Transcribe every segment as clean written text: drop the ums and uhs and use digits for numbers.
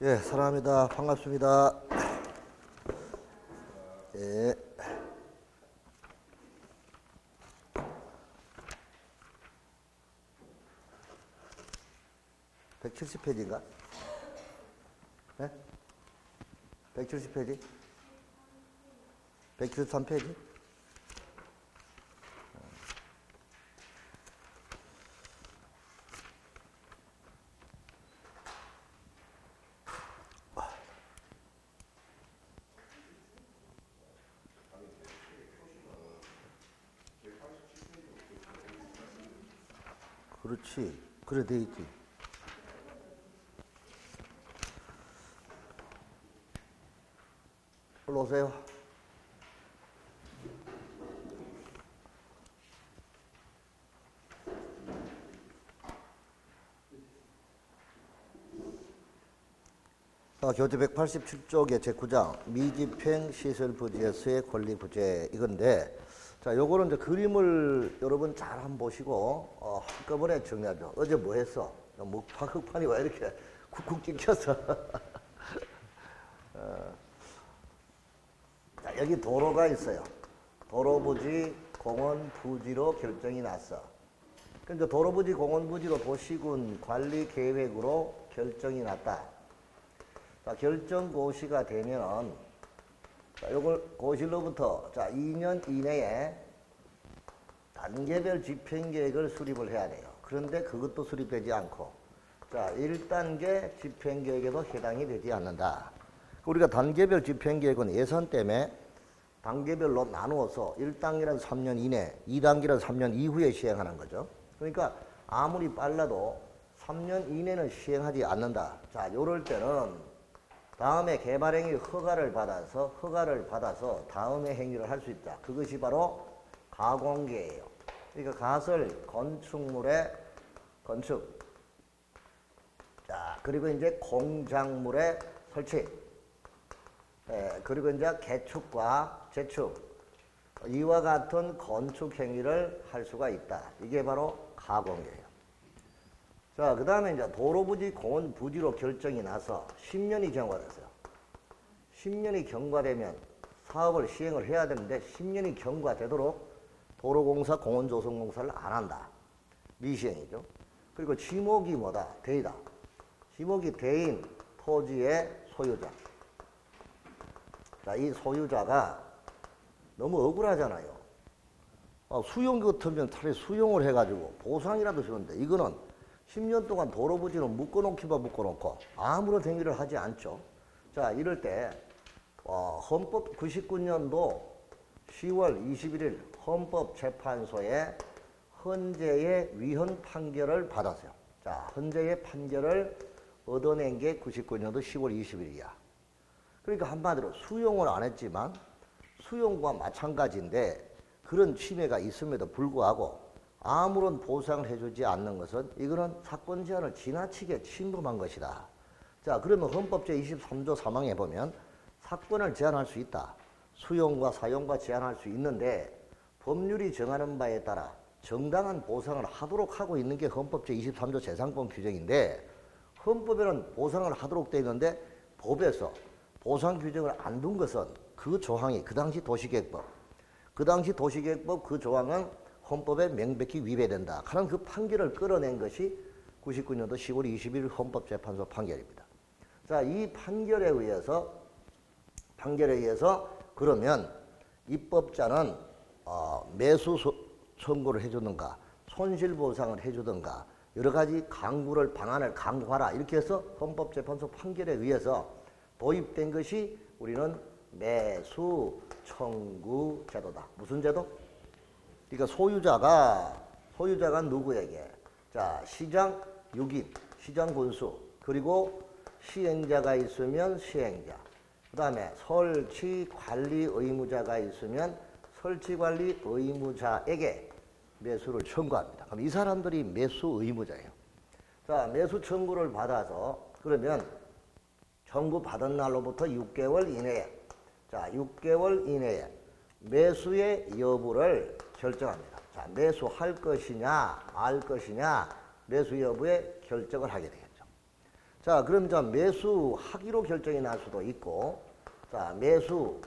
예, 사랑합니다. 반갑습니다. 예. (170페이지인가) 네? (170페이지) (173페이지) 그렇지. 그래 돼 있지. 올라 오세요. 교재 187쪽의 제9장 미집행 시설 부지에서의 권리 부재 이건데, 자, 요거는 이제 그림을 여러분 잘 한번 보시고 한꺼번에 정리하죠. 어제 뭐 했어? 흑판이 왜 이렇게 쿡쿡 찍혔어? 자, 여기 도로가 있어요. 도로 부지, 공원 부지로 결정이 났어. 그러니까 도로 부지, 공원 부지로 도시군 관리 계획으로 결정이 났다. 자, 결정 고시가 되면은, 자, 요걸 고시로부터, 자, 2년 이내에 단계별 집행계획을 수립을 해야 돼요. 그런데 그것도 수립되지 않고, 자, 1단계 집행계획에도 해당이 되지 않는다. 우리가 단계별 집행계획은 예산 때문에 단계별로 나누어서 1단계는 3년 이내, 2단계는 3년 이후에 시행하는 거죠. 그러니까 아무리 빨라도 3년 이내는 시행하지 않는다. 자, 요럴 때는 다음에 개발행위 허가를 받아서 다음에 행위를 할 수 있다. 그것이 바로 가공계예요. 그러니까 가설 건축물의 건축. 자, 그리고 이제 공작물의 설치. 그리고 이제 개축과 재축. 이와 같은 건축 행위를 할 수가 있다. 이게 바로 가공계예요. 자, 그 다음에 이제 도로부지, 공원부지로 결정이 나서 10년이 경과됐어요. 10년이 경과되면 사업을 시행을 해야 되는데 10년이 경과되도록 도로공사, 공원조성공사를 안 한다. 미시행이죠. 그리고 지목이 뭐다? 대이다. 지목이 대인 토지의 소유자. 자, 이 소유자가 너무 억울하잖아요. 수용 같으면 차라리 수용을 해가지고 보상이라도 주는데 이거는 10년 동안 도로부지는 묶어놓기만 묶어놓고 아무런 행위를 하지 않죠. 자, 이럴 때 헌법 99년도 10월 21일 헌법재판소에 헌재의 위헌 판결을 받았어요. 자, 헌재의 판결을 얻어낸 게 99년도 10월 20일이야. 그러니까 한마디로 수용을 안 했지만 수용과 마찬가지인데 그런 침해가 있음에도 불구하고 아무런 보상을 해주지 않는 것은 이거는 사건 제한을 지나치게 침범한 것이다. 자, 그러면 헌법 제23조 3항에 보면 사건을 제한할 수 있다. 수용과 사용과 제한할 수 있는데 법률이 정하는 바에 따라 정당한 보상을 하도록 하고 있는 게 헌법 제23조 재산권 규정인데 헌법에는 보상을 하도록 되어 있는데 법에서 보상 규정을 안 둔 것은 그 조항이 그 당시 도시계획법 그 조항은 헌법에 명백히 위배된다. 그런 그 판결을 끌어낸 것이 99년도 10월 20일 헌법재판소 판결입니다. 자, 이 판결에 의해서 그러면 입법자는 매수 청구를 해주든가 손실보상을 해주든가 여러 가지 방안을 강구하라 이렇게 해서 헌법재판소 판결에 의해서 도입된 것이 우리는 매수 청구 제도다. 무슨 제도? 그러니까 소유자가 누구에게? 자, 시장 6인, 시장 군수, 그리고 시행자가 있으면 시행자, 그 다음에 설치 관리 의무자가 있으면 설치 관리 의무자에게 매수를 청구합니다. 그럼 이 사람들이 매수 의무자예요. 자, 매수 청구를 받아서 그러면 청구 받은 날로부터 6개월 이내에, 자, 6개월 이내에 매수의 여부를 결정합니다. 자, 매수할 것이냐 말 것이냐 매수 여부에 결정을 하게 되겠죠. 자, 그럼 자, 매수하기로 결정이 날 수도 있고, 자, 매수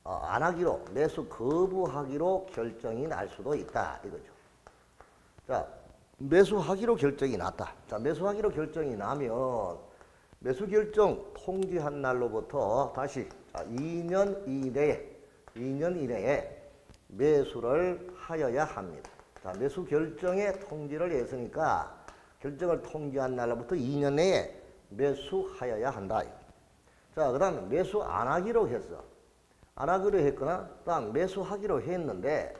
안 하기로, 매수 거부하기로 결정이 날 수도 있다 이거죠. 자, 매수하기로 결정이 났다. 자, 매수하기로 결정이 나면 매수 결정 통지한 날로부터 다시 자, 2년 이내에 매수를 하여야 합니다. 자, 매수 결정의 통지를 했으니까 결정을 통지한 날로부터 2년 내에 매수하여야 한다. 자, 그 다음에 매수 안 하기로 했어. 안 하기로 했거나, 그 다음 매수하기로 했는데,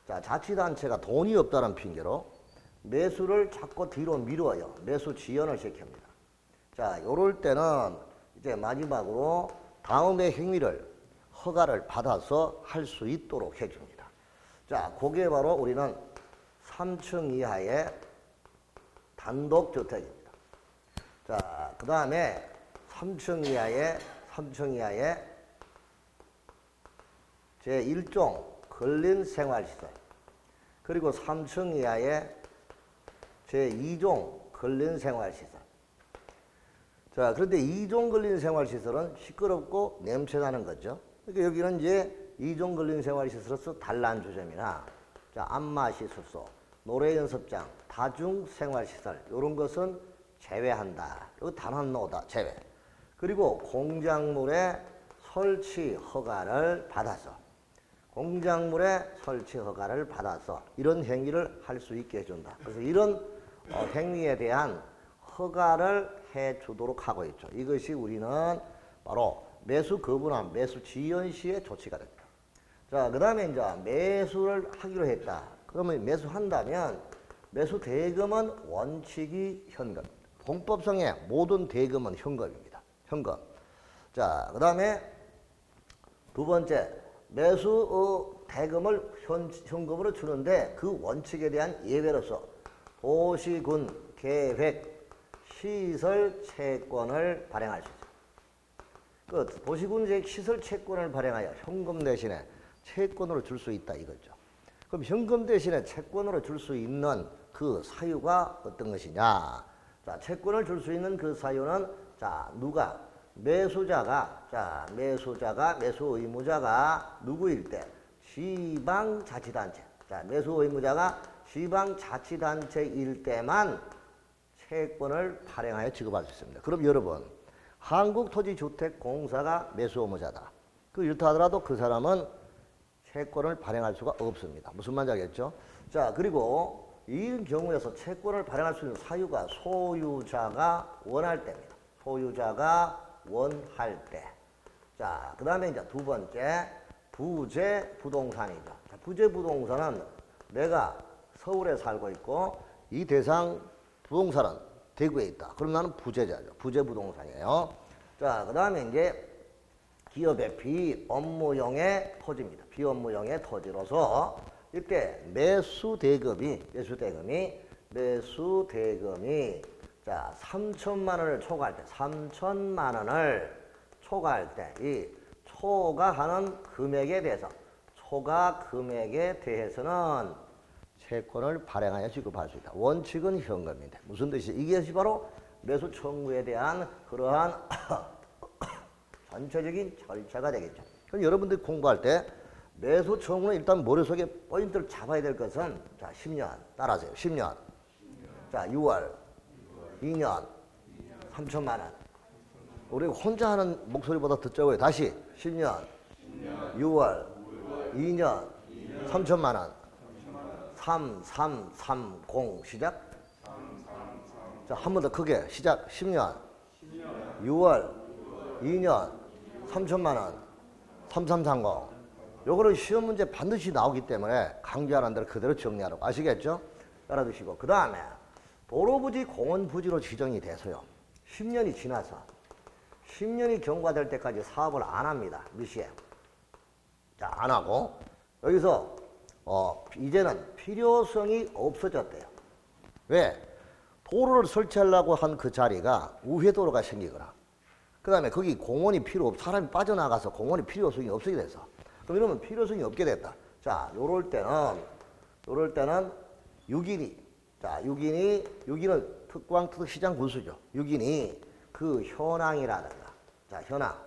자, 자치단체가 돈이 없다는 핑계로 매수를 자꾸 뒤로 미뤄요. 매수 지연을 시킵니다. 자, 요럴 때는 이제 마지막으로 다음의 행위를 허가를 받아서 할 수 있도록 해줍니다. 자, 그게 바로 우리는 3층 이하의 단독주택입니다. 자, 그 다음에 3층 이하의 제1종 근린생활시설, 그리고 3층 이하의 제2종 근린생활시설. 자, 그런데 2종 근린생활시설은 시끄럽고 냄새나는 거죠. 그러니까 여기는 이제 2종 근린생활시설로서 단란주점이나 자, 안마시설소, 노래연습장, 다중생활시설 이런 것은 제외한다. 그리고 단원노다 제외. 그리고 공작물의 설치 허가를 받아서 이런 행위를 할 수 있게 해준다. 그래서 이런 행위에 대한 허가를 해주도록 하고 있죠. 이것이 우리는 바로 매수 거부나 매수 지연 시의 조치가 됩니다. 자, 그 다음에 이제 매수를 하기로 했다. 그러면 매수한다면 매수 대금은 원칙이 현금입니다. 공법상의 모든 대금은 현금입니다. 현금. 자, 그 다음에 두 번째, 매수 대금을 현금으로 주는데 그 원칙에 대한 예외로서 도시군 계획 시설 채권을 발행할 수 있습니다. 그 도시군 계획 시설 채권을 발행하여 현금 대신에 채권으로 줄 수 있다 이거죠. 그럼 현금 대신에 채권으로 줄 수 있는 그 사유가 어떤 것이냐? 자, 채권을 줄 수 있는 그 사유는 자, 누가 매수자가 매수 의무자가 누구일 때? 지방자치단체. 자, 매수 의무자가 지방자치단체일 때만 채권을 발행하여 지급할 수 있습니다. 그럼 여러분, 한국토지주택공사가 매수 의무자다. 이렇다 하더라도 그 사람은 채권을 발행할 수가 없습니다. 무슨 말인지 알겠죠? 자, 그리고 이 경우에서 채권을 발행할 수 있는 사유가 소유자가 원할 때입니다. 소유자가 원할 때. 자, 그 다음에 이제 두 번째, 부재 부동산이죠. 자, 부재 부동산은 내가 서울에 살고 있고 이 대상 부동산은 대구에 있다. 그럼 나는 부재자죠. 부재 부동산이에요. 자, 그 다음에 이제 기업의 비업무용의 토지입니다. 비업무용의 토지로서 이때 매수 대금이 자, 3천만 원을 초과할 때, 3천만 원을 초과할 때, 이 초과하는 금액에 대해서, 초과 금액에 대해서는 채권을 발행하여 지급할 수 있다. 원칙은 현금인데. 무슨 뜻이죠? 이것이 바로 매수 청구에 대한 그러한 전체적인 절차가 되겠죠. 그럼 여러분들이 공부할 때 매수 청구는 일단 머릿속에 포인트를 잡아야 될 것은 자, 10년. 따라하세요. 10년. 자, 6월. 2년, 3천만 원. 우리 혼자 하는 목소리보다 듣자고요. 다시 10년, 6월, 2년, 3천만 원. 3330 시작. 자, 한 번 더 크게 시작. 10년, 6월, 2년, 3천만 원. 3330. 요거는 시험 문제 반드시 나오기 때문에 강조하는 대로 그대로 정리하라고. 아시겠죠? 따라두시고. 그 다음에 도로부지 공원부지로 지정이 돼서요. 10년이 지나서 10년이 경과될 때까지 사업을 안 합니다. 몇 시에? 자, 안 하고 여기서 이제는 필요성이 없어졌대요. 왜? 도로를 설치하려고 한 그 자리가 우회도로가 생기거나 그 다음에 거기 공원이 사람이 빠져나가서 공원이 필요성이 없어지게 돼서 그럼 이러면 필요성이 없게 됐다. 자, 요럴 때는 6인이 자, 6인은 특광특시장 군수죠. 6인이 그 현황이라든가, 자, 현황.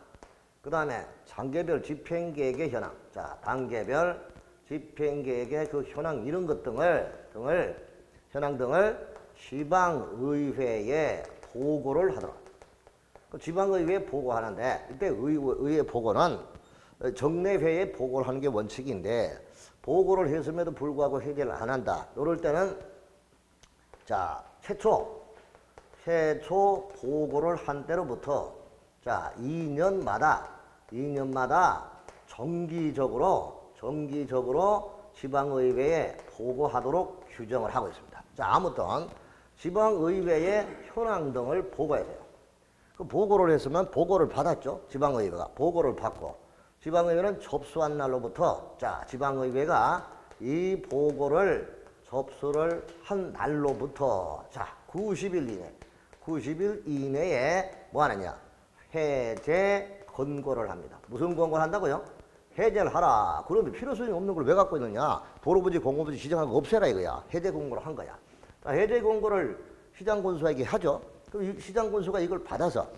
그 다음에 단계별 집행계획의 현황. 자, 단계별 집행계획의 그 현황 이런 것 현황 등을 지방의회에 보고를 하도록. 그 지방의회에 보고하는데, 이때 의회 보고는 정례회에 보고를 하는 게 원칙인데, 보고를 했음에도 불구하고 해제를 안 한다. 이럴 때는, 자, 최초 보고를 한 때로부터, 자, 2년마다 정기적으로 지방의회에 보고하도록 규정을 하고 있습니다. 자, 아무튼 지방의회의 현황 등을 보고해야 돼요. 그 보고를 했으면 보고를 받았죠. 지방의회가 보고를 받고, 지방의회는 접수한 날로부터, 자, 지방의회가 이 보고를 접수를 한 날로부터, 자, 90일 이내에 뭐 하느냐? 해제 권고를 합니다. 무슨 권고를 한다고요? 해제를 하라. 그러면 필요성이 없는 걸 왜 갖고 있느냐? 도로부지, 공공부지 시정하고 없애라 이거야. 해제 권고를 한 거야. 자, 해제 권고를 시장군수에게 하죠. 그럼 이 시장군수가 이걸 받아서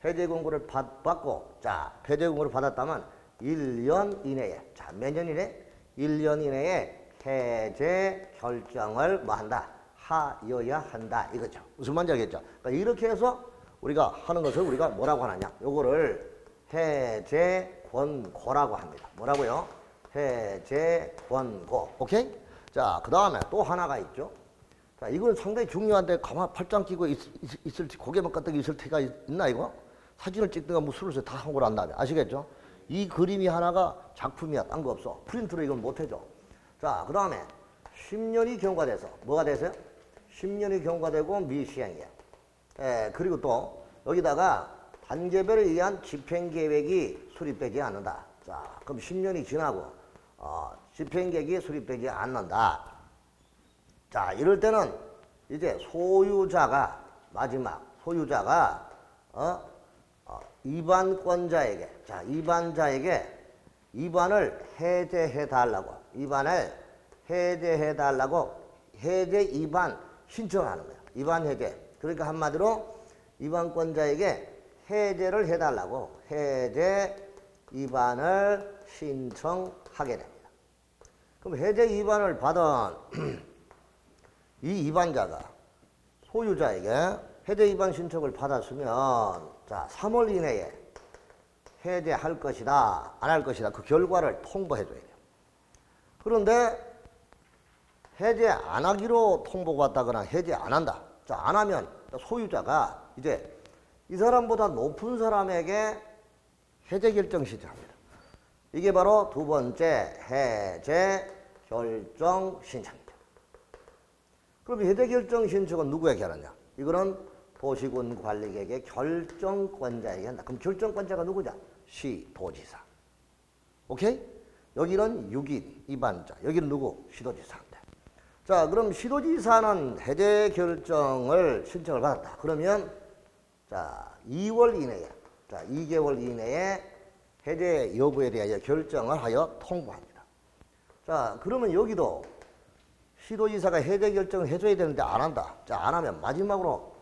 해제 권고를 받고, 자, 해제 권고를 받았다면 1년 이내에, 자, 몇 년 이내? 1년 이내에 해제 결정을 뭐 한다? 하여야 한다 이거죠. 무슨 말인지 알겠죠? 그러니까 이렇게 해서 우리가 하는 것을 우리가 뭐라고 하느냐? 요거를 해제 권고라고 합니다. 뭐라고요? 해제 권고. 오케이? 자, 그 다음에 또 하나가 있죠. 자, 이건 상당히 중요한데 가만 팔짱 끼고 있을 고개만 까딱 있을 때가 있나 이거? 사진을 찍든가 뭐 술을 다 한 거로 안 나네. 아시겠죠? 이 그림이 하나가 작품이야. 딴 거 없어. 프린트로 이건 못 해줘. 자, 그 다음에 10년이 경과돼서 뭐가 돼서요? 10년이 경과되고 미시행이야. 그리고 또 여기다가 단계별에 의한 집행계획이 수립되지 않는다. 자, 그럼 10년이 지나고 집행계획이 수립되지 않는다. 자, 이럴 때는 이제 소유자가 마지막 소유자가 이반권자에게, 자, 이반자에게 이반을 해제해 달라고, 이반을 해제해 달라고 해제 이반 신청하는 거야. 이반 해제. 그러니까 한마디로 이반권자에게 해제를 해달라고 해제 이반을 신청하게 됩니다. 그럼 해제 이반을 받은 이 이반자가 소유자에게 해제 이반 신청을 받았으면, 자, 3월 이내에 해제할 것이다, 안 할 것이다, 그 결과를 통보해줘야 돼요. 그런데 해제 안 하기로 통보가 왔다거나 해제 안 한다. 자, 안 하면 소유자가 이제 이 사람보다 높은 사람에게 해제 결정 신청합니다. 이게 바로 두 번째 해제 결정 신청입니다. 그럼 해제 결정 신청은 누구에게 하느냐? 이거는 도시군 관리계획의 결정권자에게 한다. 그럼 결정권자가 누구냐? 시도지사. 오케이? 여기는 6인 이반자. 여기는 누구? 시도지사인데. 자, 그럼 시도지사는 해제 결정을 신청을 받았다. 그러면 자, 2월 이내에, 자, 2개월 이내에 해제 여부에 대하여 결정을 하여 통보합니다. 자, 그러면 여기도 시도지사가 해제 결정을 해줘야 되는데 안 한다. 자, 안 하면 마지막으로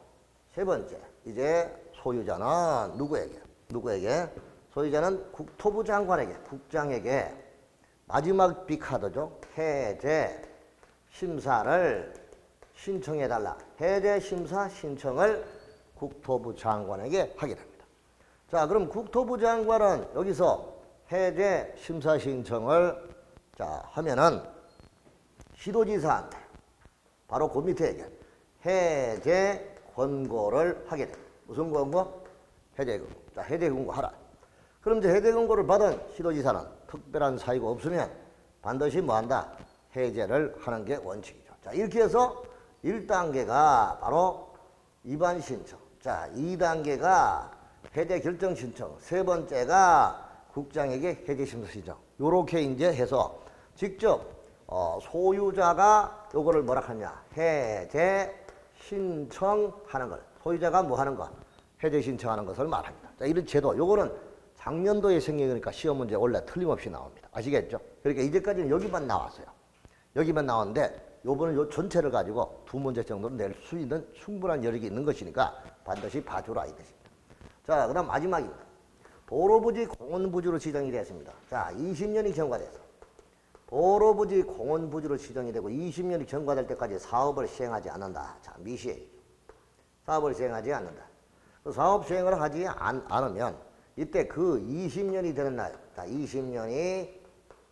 세 번째, 이제 소유자는 누구에게? 소유자는 국토부 장관에게, 국장에게 마지막 빅카드죠. 해제 심사를 신청해달라. 해제 심사 신청을 국토부 장관에게 하게 됩니다. 자, 그럼 국토부 장관은 여기서 해제 심사 신청을 자 하면은 시도지사한테 바로 그 밑에 해제 권고를 하게 됩니다. 무슨 권고? 해제 권고. 자, 해제 권고하라. 그럼 이제 해제 권고를 받은 시도지사는 특별한 사유가 없으면 반드시 뭐한다? 해제를 하는 게 원칙이죠. 자, 이렇게 해서 1단계가 바로 이반 신청. 자, 2단계가 해제 결정 신청. 세 번째가 국장에게 해제 심사 신청. 요렇게 이제 해서 직접 소유자가 요거를 뭐라 하냐? 해제 신청하는 걸. 소유자가 뭐 하는 거? 해제 신청하는 것을 말합니다. 자, 이런 제도. 요거는 작년도에 생긴 거니까 시험 문제 원래 틀림없이 나옵니다. 아시겠죠? 그러니까 이제까지는 여기만 나왔어요. 여기만 나왔는데 요번은 요 전체를 가지고 두 문제 정도는 낼 수 있는 충분한 여력이 있는 것이니까 반드시 봐주라 이 뜻입니다. 자, 그 다음 마지막입니다. 도로부지 공원부지로 지정이 됐습니다. 자, 20년이 경과돼서 도로부지 공원부지로 지정이 되고 20년이 경과될 때까지 사업을 시행하지 않는다. 자, 미시행이죠. 사업을 시행하지 않는다. 그 사업 시행을 하지 않으면 이때 그 20년이 되는 날, 자, 20년이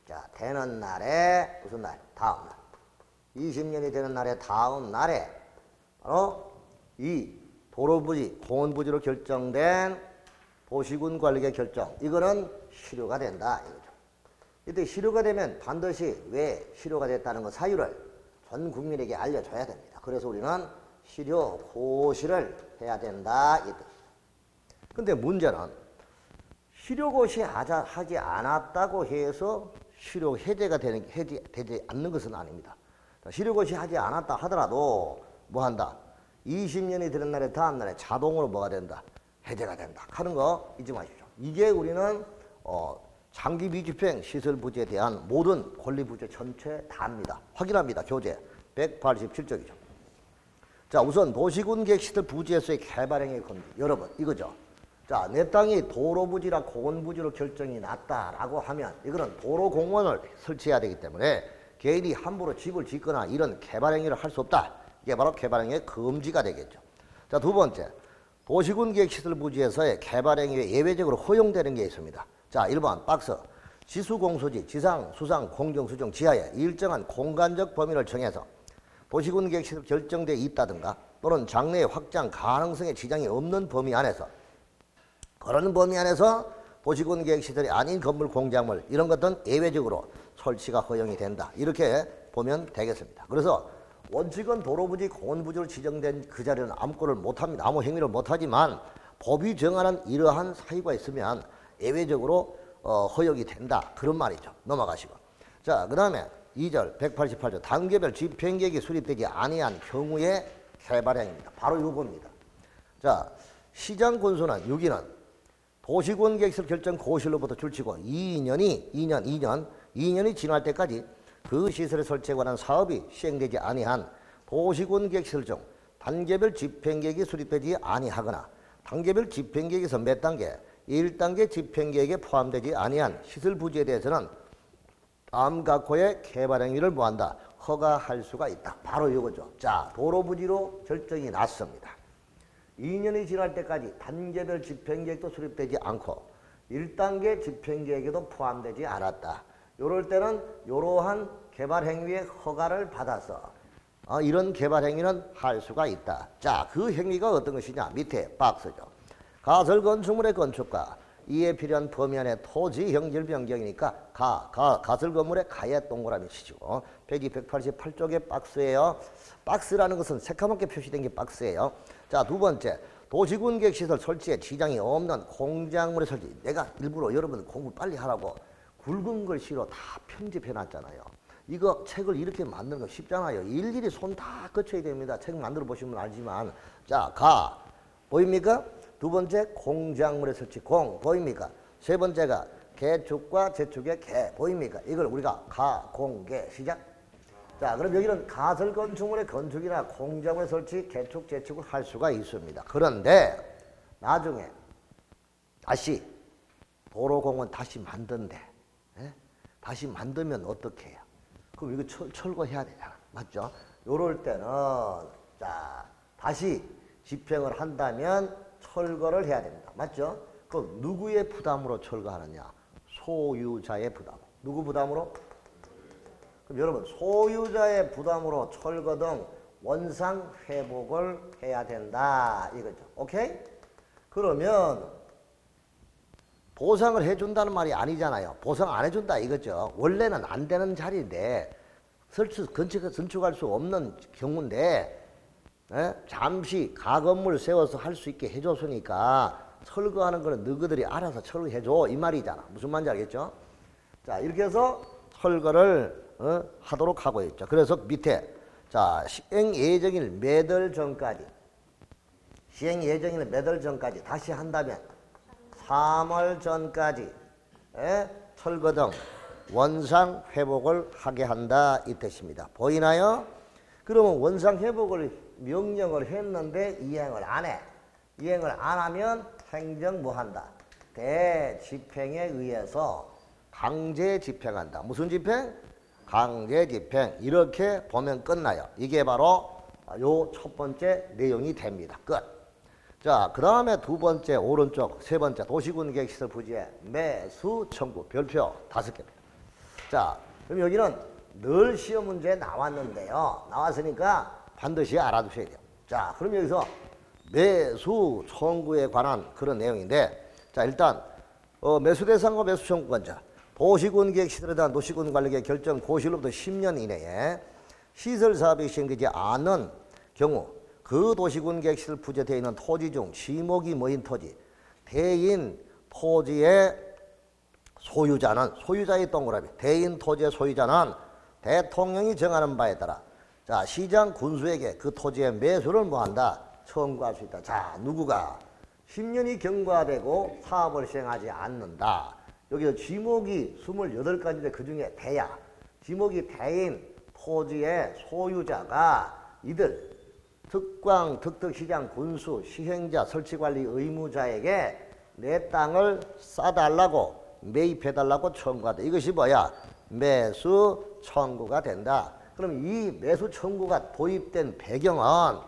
자, 되는 날에 무슨 날? 다음 날. 20년이 되는 날에 다음 날에 이 도로부지, 공원부지로 결정된 도시군 관리계 결정, 이거는 실효가 된다 이거죠. 이때 실효가 되면 반드시 왜 실효가 됐다는 그 사유를 전 국민에게 알려줘야 됩니다. 그래서 우리는 실효 고시를 해야 된다 이 뜻입니다. 근데 문제는 실효고시 하지 않았다고 해서 실효 해제가 되지 않는 것은 아닙니다. 실효고시 하지 않았다 하더라도 뭐 한다? 20년이 되는 날에 다음 날에 자동으로 뭐가 된다? 해제가 된다 하는 거 잊지 마십시오. 이게 우리는 장기 미집행 시설 부지에 대한 모든 권리 부지 전체 다입니다. 확인합니다. 교재 187쪽이죠. 자, 우선 도시군 계획 시설 부지에서의 개발행위 금지. 여러분 이거죠. 자, 내 땅이 도로부지라 공원부지로 결정이 났다라고 하면 이거는 도로공원을 설치해야 되기 때문에 개인이 함부로 집을 짓거나 이런 개발행위를 할 수 없다. 이게 바로 개발행위의 금지가 되겠죠. 자, 두 번째, 도시군 계획시설 부지에서의 개발행위에 예외적으로 허용되는 게 있습니다. 자, 1번 박스. 지수공소지, 지상, 수상, 공정, 수정, 지하에 일정한 공간적 범위를 정해서 도시군 계획시설 결정되어 있다든가 또는 장래의 확장 가능성에 지장이 없는 범위 안에서 그런 범위 안에서 도시군 계획시설이 아닌 건물, 공작물 이런 것들은 예외적으로 설치가 허용이 된다. 이렇게 보면 되겠습니다. 그래서 원칙은 도로부지, 공원부지로 지정된 그 자리는 아무것을 못합니다. 아무 행위를 못하지만 법이 정하는 이러한 사유가 있으면 예외적으로 허용이 된다. 그런 말이죠. 넘어가시고. 자, 그 다음에 2절 188조 단계별 집행계획이 수립되지 아니한 경우의 개발행위입니다. 바로 이겁니다. 자, 시장 건수는 6인은 도시군 계획시설 결정 고시로부터 줄치고 2년이 지날 때까지 그 시설의 설치에 관한 사업이 시행되지 아니한 도시군 계획시설 중 단계별 집행계획이 수립되지 아니하거나 단계별 집행계획에서 몇 단계, 1단계 집행계획에 포함되지 아니한 시설 부지에 대해서는 다음 각호의 개발행위를 뭐한다? 허가할 수가 있다. 바로 이거죠. 자, 도로부지로 결정이 났습니다. 2년이 지날 때까지 단계별 집행계획도 수립되지 않고 1단계 집행계획에도 포함되지 않았다. 이럴 때는 이러한 개발행위의 허가를 받아서 이런 개발행위는 할 수가 있다. 자, 그 행위가 어떤 것이냐? 밑에 박스죠. 가설건축물의 건축과 이에 필요한 범위 안에 토지 형질 변경이니까 가설건물의 가에 동그라미 치시고 페이지 188쪽의 박스예요. 박스라는 것은 새까맣게 표시된 게 박스예요. 자, 두 번째, 도시군 계획시설 설치에 지장이 없는 공작물의 설치. 내가 일부러 여러분 공부 빨리 하라고 굵은 글씨로 다 편집해놨잖아요. 이거 책을 이렇게 만드는 거 쉽잖아요. 일일이 손 다 거쳐야 됩니다. 책 만들어 보시면 알지만. 자, 보입니까? 두 번째, 공작물의 설치. 보입니까? 세 번째가 개축과 재축의 개. 보입니까? 이걸 우리가 공개. 시작. 자, 그럼 여기는 가설건축물의 건축이나 공작물의 설치, 개축, 재축을 할 수가 있습니다. 그런데 나중에 다시 도로공원 다시 만든대. 다시 만들면 어떻게 해요? 그럼 이거 철거해야 되잖아. 맞죠? 요럴 때는 자, 다시 집행을 한다면 철거를 해야 됩니다. 맞죠? 그럼 누구의 부담으로 철거하느냐? 소유자의 부담. 누구 부담으로? 그럼 여러분 소유자의 부담으로 철거 등 원상 회복을 해야 된다. 이거죠. 오케이? 그러면 보상을 해준다는 말이 아니잖아요. 보상 안 해준다 이거죠. 원래는 안 되는 자리인데 건축할 수 없는 경우인데 잠시 가건물 세워서 할 수 있게 해줬으니까 철거하는 거는 너희들이 알아서 철거해줘 이 말이잖아. 무슨 말인지 알겠죠? 자, 이렇게 해서 철거를 하도록 하고 있죠. 그래서 밑에 자, 시행 예정일 몇 월 전까지 다시 한다면 3월 전까지 철거 등 원상 회복을 하게 한다 이 뜻입니다. 보이나요? 그러면 원상 회복을 명령을 했는데 이행을 안 해. 이행을 안 하면 행정 뭐 한다? 대집행에 의해서 강제 집행한다. 무슨 집행? 강제 집행. 이렇게 보면 끝나요. 이게 바로 요 첫 번째 내용이 됩니다. 끝. 자, 그 다음에 두 번째 오른쪽 세 번째 도시군계획시설 부지의 매수 청구 별표 5개입니다. 자, 그럼 여기는 늘 시험 문제에 나왔는데요. 나왔으니까 반드시 알아두셔야 돼요. 자, 그럼 여기서 매수 청구에 관한 그런 내용인데, 자, 일단 매수 대상과 매수 청구권자 도시군계획시설에 대한 도시군관리계획 결정 고시로부터 10년 이내에 시설사업이 시행되지 않은 경우 그 도시군계획시설 부지에 되어 있는 토지 중 지목이 뭐인 토지, 대인 토지의 소유자는, 소유자의 동그라미, 대인 토지의 소유자는 대통령이 정하는 바에 따라 자, 시장 군수에게 그 토지의 매수를 뭐한다? 청구할 수 있다. 자, 누구가 10년이 경과되고 사업을 시행하지 않는다. 여기서 지목이 28가지인데 그 중에 대야, 지목이 대인 토지의 소유자가 이들 특광, 특특시장, 군수, 시행자, 설치관리 의무자에게 내 땅을 싸달라고 매입해달라고 청구하다. 이것이 뭐야? 매수 청구가 된다. 그럼 이 매수 청구가 도입된 배경은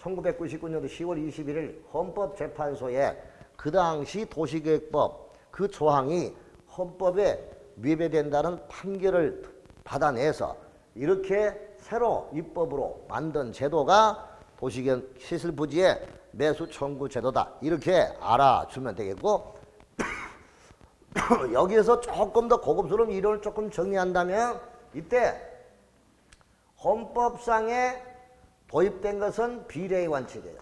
1999년도 10월 21일 헌법재판소에 그 당시 도시계획법 그 조항이 헌법에 위배된다는 판결을 받아내서 이렇게 새로 입법으로 만든 제도가 도시시설 부지의 매수 청구 제도다. 이렇게 알아주면 되겠고, 여기에서 조금 더 고급스러운 이론을 조금 정리한다면 이때 헌법상에 도입된 것은 비례의 원칙이에요.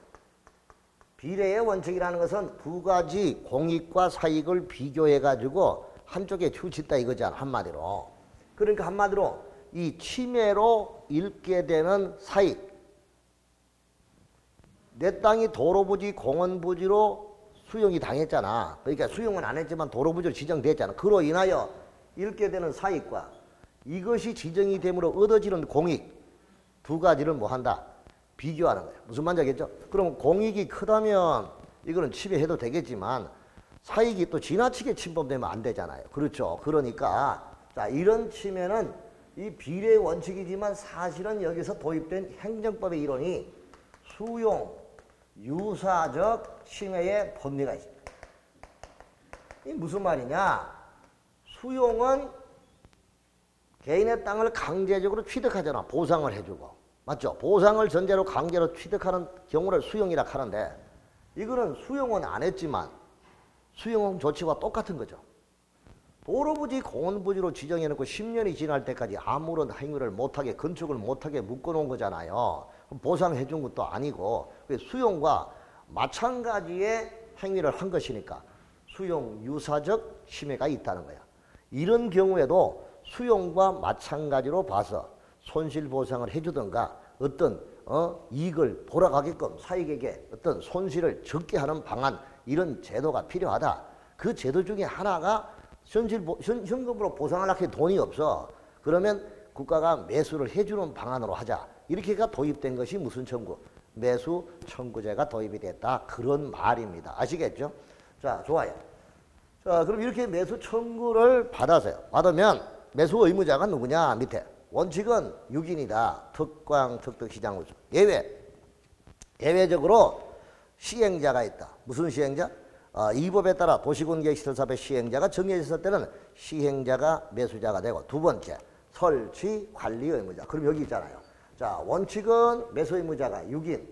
비례의 원칙이라는 것은 두 가지 공익과 사익을 비교해가지고 한쪽에 치우친다 이거잖아, 한마디로. 그러니까 한마디로 이 침해로 잃게 되는 사익, 내 땅이 도로부지, 공원부지로 수용이 당했잖아. 그러니까 수용은 안 했지만 도로부지로 지정됐잖아. 그로 인하여 잃게 되는 사익과 이것이 지정이 됨으로 얻어지는 공익 두 가지를 뭐 한다? 비교하는 거예요. 무슨 말인지 알겠죠? 그럼 공익이 크다면 이거는 침해해도 되겠지만 사익이 또 지나치게 침범되면 안 되잖아요. 그렇죠? 그러니까 자, 이런 침해는 이 비례의 원칙이지만 사실은 여기서 도입된 행정법의 이론이 수용, 유사적 침해의 법리가 있습니다. 이 무슨 말이냐? 수용은 개인의 땅을 강제적으로 취득하잖아. 보상을 해주고. 맞죠? 보상을 전제로 강제로 취득하는 경우를 수용이라 하는데 이거는 수용은 안 했지만 수용 조치와 똑같은 거죠. 도로부지, 공원부지로 지정해놓고 10년이 지날 때까지 아무런 행위를 못하게, 건축을 못하게 묶어놓은 거잖아요. 보상해 준 것도 아니고 수용과 마찬가지의 행위를 한 것이니까 수용 유사적 침해가 있다는 거야. 이런 경우에도 수용과 마찬가지로 봐서 손실보상을 해주던가 어떤 이익을 돌아가게끔 사익에게 어떤 손실을 적게 하는 방안, 이런 제도가 필요하다. 그 제도 중에 하나가 현금으로 보상을 하기 돈이 없어. 그러면 국가가 매수를 해주는 방안으로 하자. 이렇게가 도입된 것이 무슨 청구? 매수 청구제가 도입이 됐다. 그런 말입니다. 아시겠죠? 자, 좋아요. 자, 그럼 이렇게 매수 청구를 받으면 매수 의무자가 누구냐? 밑에. 원칙은 6인이다. 특광, 특특시장, 군수. 예외적으로 시행자가 있다. 무슨 시행자? 이 법에 따라 도시군계획시설사업의 시행자가 정해졌을 때는 시행자가 매수자가 되고, 두 번째 설치 관리 의무자. 그럼 여기 있잖아요. 자, 원칙은 매수 의무자가 6인,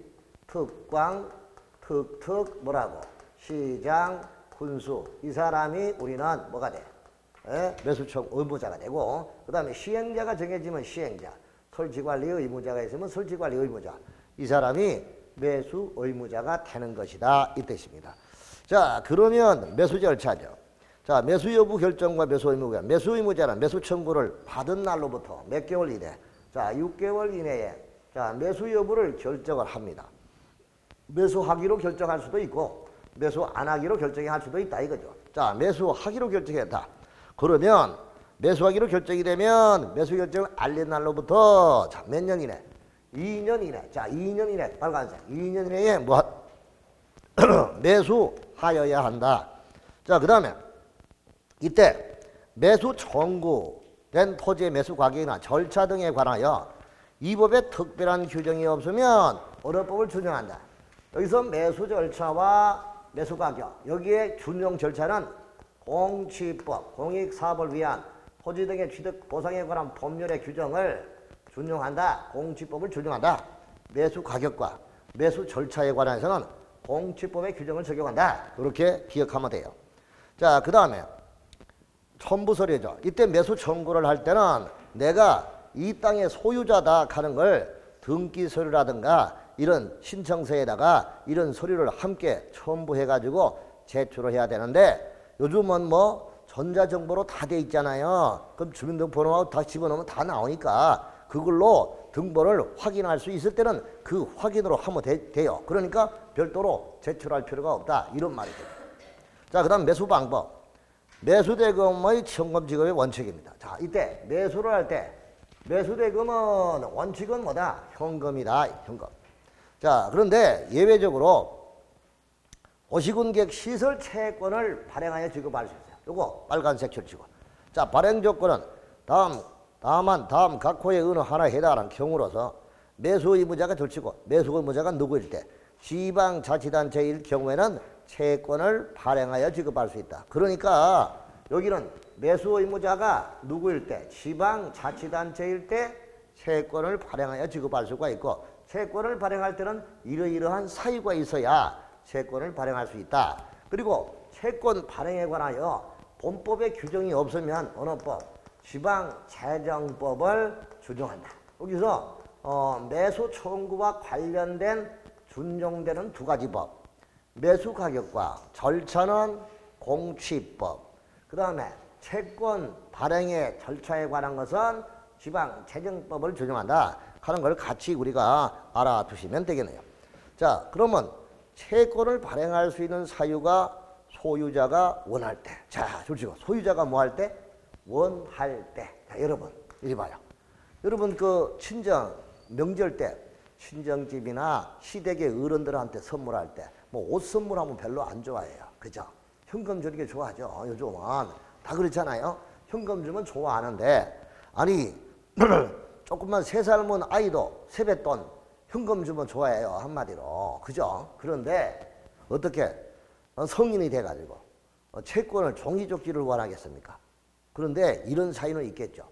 특광, 특특 뭐라고? 시장, 군수. 이 사람이 우리는 뭐가 돼? 매수청 의무자가 되고, 그 다음에 시행자가 정해지면 시행자, 설치관리 의무자가 있으면 설치관리 의무자. 이 사람이 매수 의무자가 되는 것이다. 이 뜻입니다. 자, 그러면 매수 절차죠. 자, 매수 여부 결정과 매수 의무가. 매수 의무자는 매수 청구를 받은 날로부터 몇 개월 이내? 자, 6개월 이내에 자, 매수 여부를 결정을 합니다. 매수하기로 결정할 수도 있고 매수 안 하기로 결정할 수도 있다 이거죠. 자, 매수하기로 결정했다. 그러면 매수하기로 결정이 되면 매수 결정을 알린 날로부터 자, 몇 년 이내? 2년 이내. 자, 2년 이내 빨간색. 2년 이내에 뭐 매수 청구하여야 한다. 자, 그 다음에 이때 매수 청구된 토지의 매수 가격이나 절차 등에 관하여 이 법에 특별한 규정이 없으면 어느 법을 준용한다. 여기서 매수 절차와 매수 가격, 여기에 준용 절차는 공취법, 공익사업을 위한 토지 등의 취득 보상에 관한 법률의 규정을 준용한다. 공취법을 준용한다. 매수 가격과 매수 절차에 관해서는 공취법의 규정을 적용한다. 이렇게 기억하면 돼요. 자, 그 다음에 첨부서류죠. 이때 매수 청구를 할 때는 내가 이 땅의 소유자다 하는 걸 등기 서류라든가 이런 신청서에다가 이런 서류를 함께 첨부해가지고 제출을 해야 되는데 요즘은 뭐 전자정보로 다 돼 있잖아요. 그럼 주민등록번호하고 다 집어넣으면 다 나오니까 그걸로 등본을 확인할 수 있을 때는 그 확인으로 하면 돼요. 그러니까 별도로 제출할 필요가 없다. 이런 말이죠. 자, 그 다음 매수 방법. 매수대금의 현금 지급의 원칙입니다. 자, 이때 매수를 할 때 매수대금은 원칙은 뭐다? 현금이다. 현금. 자, 그런데 예외적으로 오시군객 시설 채권을 발행하여 지급할 수 있어요. 요거 빨간색 철치고. 자, 발행 조건은 다만 다음 각 호의 어느 하나에 해당하는 경우로서 매수 의무자가 절치고 매수 의무자가 누구일 때 지방자치단체일 경우에는 채권을 발행하여 지급할 수 있다. 그러니까 여기는 매수 의무자가 누구일 때 지방자치단체일 때 채권을 발행하여 지급할 수가 있고 채권을 발행할 때는 이러이러한 사유가 있어야 채권을 발행할 수 있다. 그리고 채권 발행에 관하여 본법의 규정이 없으면 어느 법? 지방재정법을 준용한다. 여기서 매수 청구와 관련된 준용되는 두 가지 법. 매수 가격과 절차는 공취법. 그 다음에 채권 발행의 절차에 관한 것은 지방재정법을 준용한다 하는 걸 같이 우리가 알아두시면 되겠네요. 자, 그러면 채권을 발행할 수 있는 사유가 소유자가 원할 때. 자, 솔직히 소유자가 뭐 할 때? 원할 때. 자, 여러분 이리 봐요. 여러분 그 친정 명절 때 친정집이나 시댁의 어른들한테 선물할 때 뭐 옷 선물하면 별로 안 좋아해요. 그죠? 현금 주는 게 좋아하죠. 요즘은 다 그렇잖아요. 현금 주면 좋아하는데 아니 조금만 3살 먹은 아이도 세뱃돈 현금 주면 좋아해요. 한마디로. 그죠? 그런데 어떻게 성인이 돼가지고 채권을 종이족지를 원하겠습니까? 그런데 이런 사유는 있겠죠.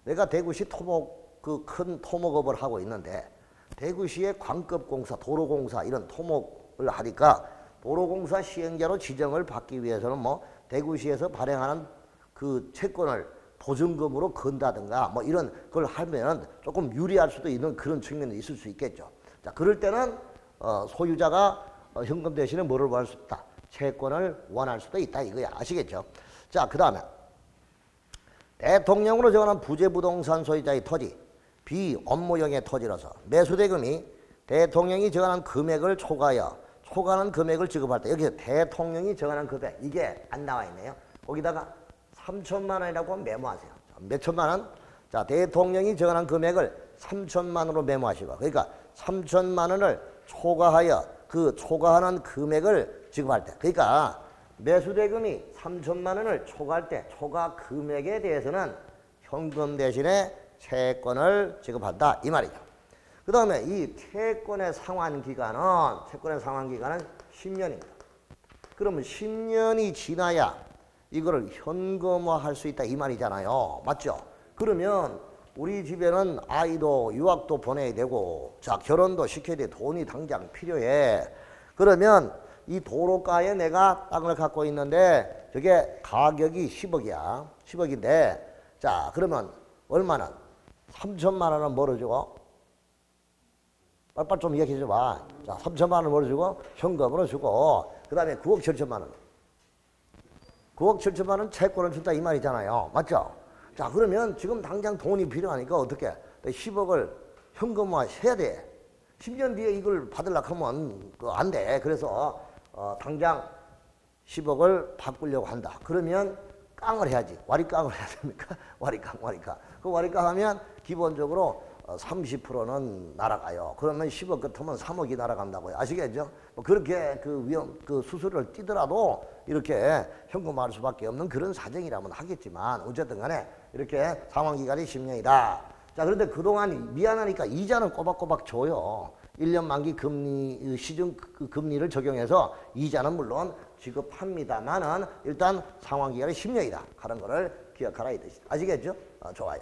내가 대구시 토목 그 큰 토목업을 하고 있는데 대구시의 광급공사, 도로공사 이런 토목을 하니까 도로공사 시행자로 지정을 받기 위해서는 뭐 대구시에서 발행하는 그 채권을 보증금으로 건다든가 뭐 이런 걸 하면 조금 유리할 수도 있는 그런 측면이 있을 수 있겠죠. 자, 그럴 때는 소유자가 현금 대신에 뭐를 원할 수 있다? 채권을 원할 수도 있다 이거야. 아시겠죠? 자, 그 다음에 대통령으로 정하는 부재부동산 소유자의 토지, 비업무용의 토지로서 매수대금이 대통령이 정하는 금액을 초과하는 금액을 지급할 때 여기서 대통령이 정하는 금액 이게 안 나와 있네요. 거기다가 3천만 원이라고 메모하세요. 몇 천만 원? 자, 대통령이 정하는 금액을 3천만 원으로 메모하시고 그러니까 3천만 원을 초과하여 그 초과하는 금액을 지급할 때 그러니까 매수대금이 3천만 원을 초과할 때 초과 금액에 대해서는 현금 대신에 채권을 지급한다 이 말이죠. 그 다음에 이 채권의 상환기간은 10년입니다. 그러면 10년이 지나야 이거를 현금화할 수 있다 이 말이잖아요. 맞죠? 그러면 우리 집에는 아이도 유학도 보내야 되고 자 결혼도 시켜야 돼. 돈이 당장 필요해. 그러면 이 도로가에 내가 땅을 갖고 있는데 저게 가격이 10억이야. 10억인데 자 그러면 얼마나? 3천만 원은 뭐로 주고? 빨빨 좀 얘기해 줘봐. 자 3천만 원을 뭐로 주고? 현금으로 주고 그 다음에 9억 7천만 원. 9억 7천만 원 채권을 준다 이 말이잖아요. 맞죠? 자 그러면 지금 당장 돈이 필요하니까 어떻게 10억을 현금화 해야 돼. 10년 뒤에 이걸 받으려고 하면 안 돼. 그래서 당장 10억을 바꾸려고 한다. 그러면 깡을 해야지. 와리깡을 해야 됩니까? 와리깡. 그 와리깡 하면 기본적으로 30%는 날아가요. 그러면 10억 같으면 3억이 날아간다고요. 아시겠죠? 뭐 그렇게 그 수수료를 띄더라도 이렇게 현금화할 수밖에 없는 그런 사정이라면 하겠지만 어쨌든 간에 이렇게 상환기간이 10년이다. 자, 그런데 그동안 미안하니까 이자는 꼬박꼬박 줘요. 1년 만기 금리, 시중 금리를 적용해서 이자는 물론 지급합니다만은 일단 상환기간이 10년이다. 하는 거를 기억하라 이 뜻이다. 아시겠죠? 좋아요.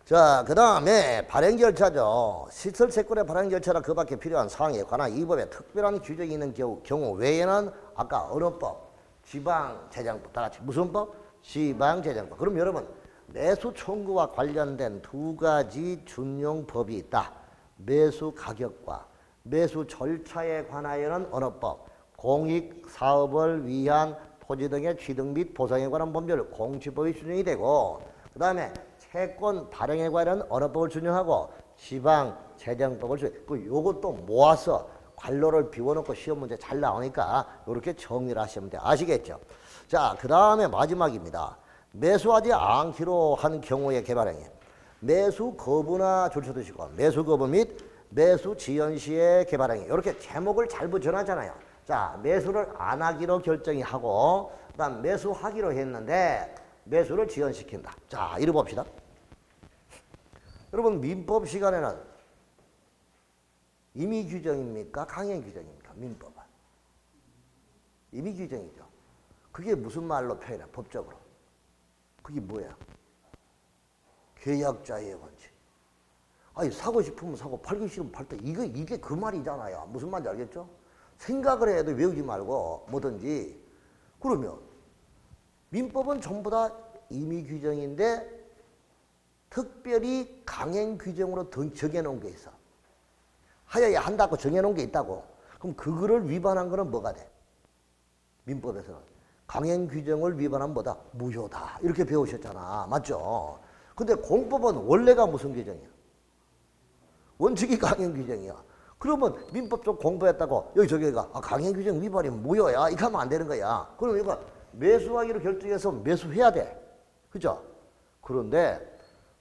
자, 그 다음에 발행 절차죠. 시설세권의 발행 절차나 그 밖에 필요한 사항에 관한 이 법에 특별한 규정이 있는 경우 외에는 아까 어느 법? 지방재정법. 다 같이 무슨 법? 지방재정법. 그럼 여러분 매수 청구와 관련된 두 가지 준용법이 있다. 매수 가격과 매수 절차에 관하여는 어느 법? 공익사업을 위한 토지 등의 취득 및 보상에 관한 법률 공시법이 준용이 되고 그 다음에 채권 발행에 관한 어느 법을 준용하고 지방재정법을 준용. 요것도 모아서 관로를 비워놓고 시험 문제 잘 나오니까 이렇게 정리를 하시면 돼요. 아시겠죠? 자, 그 다음에 마지막입니다. 매수하지 않기로 한 경우의 개발행위. 매수 거부나 줄쳐두시고 매수 거부 및 매수 지연 시의 개발행위. 이렇게 제목을 잘 붙여놨잖아요. 자, 매수를 안 하기로 결정이 하고 그다음 매수하기로 했는데 매수를 지연시킨다. 자, 이리 봅시다. 여러분 민법 시간에는 임의 규정입니까? 강행 규정입니까? 민법은. 임의 규정이죠. 그게 무슨 말로 표현해? 법적으로. 그게 뭐야? 계약자의 원칙. 아니 사고 싶으면 사고 팔기 싫으면 팔다. 이게 그 말이잖아요. 무슨 말인지 알겠죠? 생각을 해도 외우지 말고 뭐든지. 그러면 민법은 전부 다 임의 규정인데 특별히 강행 규정으로 정해놓은 게 있어. 하여야 한다고 정해놓은 게 있다고. 그럼 그거를 위반한 거는 뭐가 돼? 민법에서는 강행 규정을 위반한 뭐다? 무효다. 이렇게 배우셨잖아. 맞죠? 근데 공법은 원래가 무슨 규정이야? 원칙이 강행 규정이야. 그러면 민법 쪽 공부했다고 여기 저기가 강행 규정 위반이면 무효야. 이렇게 하면 안 되는 거야. 그럼 이거 매수하기로 결정해서 매수해야 돼. 그죠? 그런데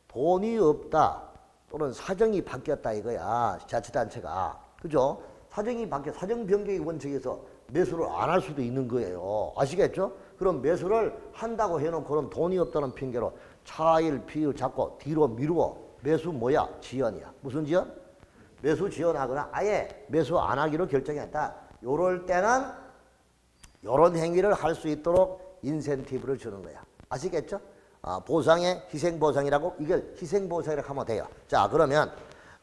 돈이 없다 또는 사정이 바뀌었다 이거야. 자치단체가. 그죠? 사정이 바뀌어 사정 변경의 원칙에서 매수를 안 할 수도 있는 거예요. 아시겠죠? 그럼 매수를 한다고 해놓고 그럼 돈이 없다는 핑계로 차일 비율 잡고 뒤로 미루고 매수 뭐야? 지연이야. 무슨 지연? 매수 지연하거나 아예 매수 안 하기로 결정했다. 요럴 때는 요런 행위를 할 수 있도록 인센티브를 주는 거야. 아시겠죠? 보상의 희생보상이라고 이걸 희생보상이라고 하면 돼요. 자, 그러면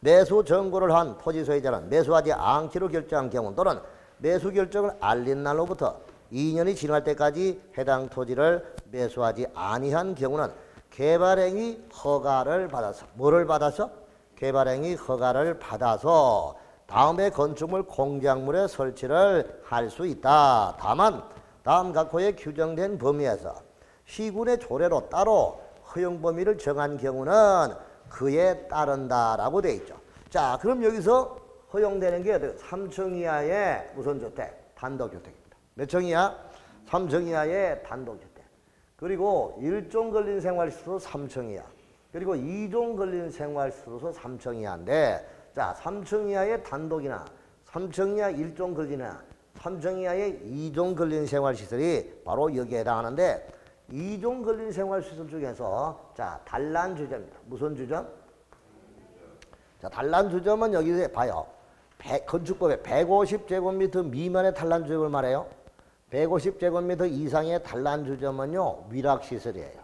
매수 정보를 한 토지 소유자는 매수하지 않기로 결정한 경우 또는 매수 결정을 알린 날로부터 2년이 지날 때까지 해당 토지를 매수하지 아니한 경우는 개발행위 허가를 받아서 뭐를 받아서? 개발행위 허가를 받아서 다음에 건축물 공작물의 설치를 할 수 있다. 다만 다음 각호에 규정된 범위에서 시군의 조례로 따로 허용 범위를 정한 경우는 그에 따른다라고 되어 있죠. 자, 그럼 여기서 허용되는 게 3층 이하의 무슨 주택? 단독주택입니다. 몇 층 이하? 3층 이하의 단독주택. 그리고 1종 걸린 생활시설로 3층 이하. 그리고 2종 걸린 생활시설로 3층 이하인데 자, 3층 이하의 단독이나 3층 이하 1종 걸리나 3층 이하의 2종 걸린 생활시설이 바로 여기에 해당하는데 2종 걸린 생활시설 중에서 자, 단란주점입니다. 무슨 주점? 자, 단란주점은 여기서 봐요. 건축법에 150제곱미터 미만의 단란주점을 말해요. 150제곱미터 이상의 단란주점은요, 위락시설이에요.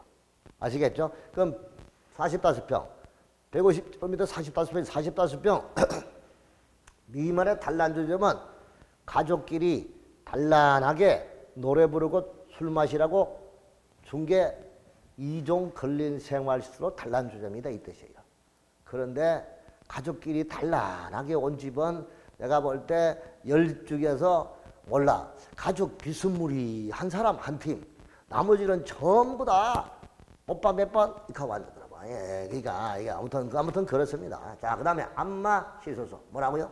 아시겠죠? 그럼 45평, 150제곱미터 45평, 45평 미만의 단란주점은 가족끼리 단란하게 노래 부르고 술 마시라고 중개 2종 걸린 생활시설로 단란주점이다 이 뜻이에요. 그런데 가족끼리 단란하게 온 집은 내가 볼 때 10중에서 몰라 가족 비스무리 한 사람 한 팀 나머지는 전부 다 오빠 몇 번 이렇게 왔더라고. 예, 그러니까 이게 아무튼 그렇습니다. 자, 그다음에 안마 시소소 뭐라고요?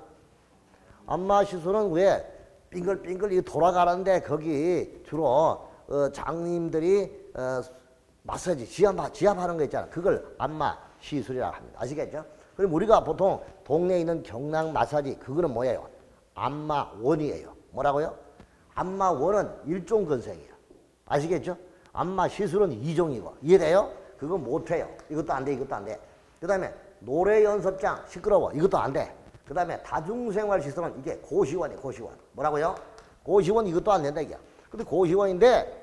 안마 시소는 왜 빙글빙글 돌아가는데 거기 주로 장님들이 마사지 지압하는 거 있잖아. 그걸 안마 시술이라고 합니다. 아시겠죠? 그럼 우리가 보통 동네에 있는 경락 마사지 그거는 뭐예요? 안마원이에요. 뭐라고요? 안마원은 일종 건색이에요. 아시겠죠? 안마 시술은 2종이고 이해돼요? 그거 못해요. 이것도 안 돼. 이것도 안 돼. 그 다음에 노래 연습장 시끄러워. 이것도 안 돼. 그 다음에 다중생활시설은 이게 고시원이에요. 고시원. 뭐라고요? 고시원 이것도 안 된다 이게. 근데 고시원인데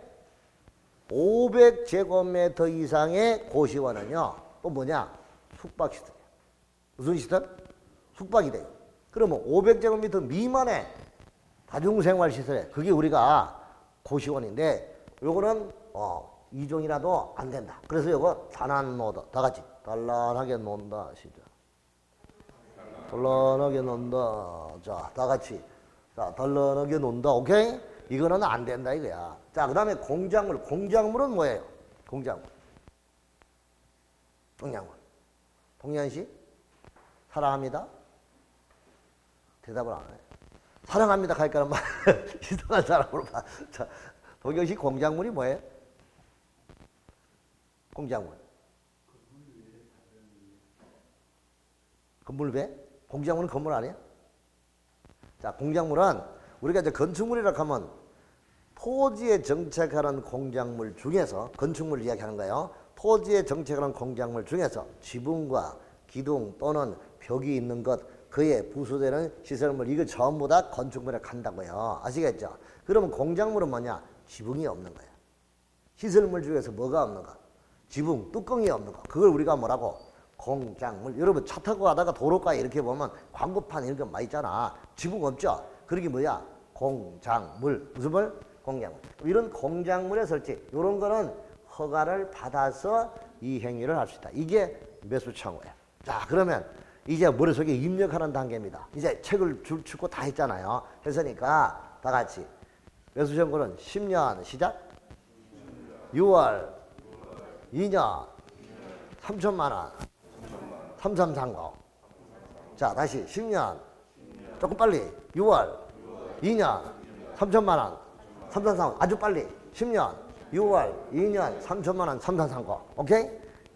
500제곱미터 이상의 고시원은요. 또 뭐냐? 숙박시설이에요. 무슨 시설? 숙박이 돼요. 그러면 500제곱미터 미만의 다중생활시설에 그게 우리가 고시원인데 요거는 2종이라도 안 된다. 그래서 요거 단안노드 다 같이 단란하게 논다. 시작. 단란하게 논다. 자, 다 같이. 자, 단란하게 논다. 오케이? 이거는 안 된다 이거야. 자, 그 다음에 공작물. 공작물은 뭐예요? 공작물. 공작물. 동현씨? 사랑합니다? 대답을 안 해. 사랑합니다 할까는 말 이상한 사람으로 봐. 자, 동현씨 공작물이 뭐예요? 공작물. 건물 왜? 공작물은 건물 아니야? 자, 공작물은 우리가 이제 건축물이라고 하면 토지에 정책하는 공작물 중에서 건축물을 이야기하는 거예요. 토지에 정책하는 공작물 중에서 지붕과 기둥 또는 벽이 있는 것 그에 부수되는 시설물 이거 전부 다 건축물에 간다고요. 아시겠죠? 그러면 공작물은 뭐냐? 지붕이 없는 거예요. 시설물 중에서 뭐가 없는가? 지붕, 뚜껑이 없는 거. 그걸 우리가 뭐라고? 공작물. 여러분 차 타고 가다가 도로가에 이렇게 보면 광고판 이런 거 많이 있잖아. 지붕 없죠? 그게 뭐야? 공작물. 무슨 물? 공작물. 이런 공작물의 설치 이런 거는 허가를 받아서 이 행위를 할 수 있다. 이게 매수청구예요. 자, 그러면 이제 머릿속에 입력하는 단계입니다. 이제 책을 줄고 다 했잖아요. 했으니까 다 같이 매수청구는 10년 시작. 6월 2년 3천만 원 3330. 자, 다시 10년 조금 빨리 6월 2년 3천만 원 3330. 아주 빨리 10년 6월 2년 3천만 원 3330. 오케이?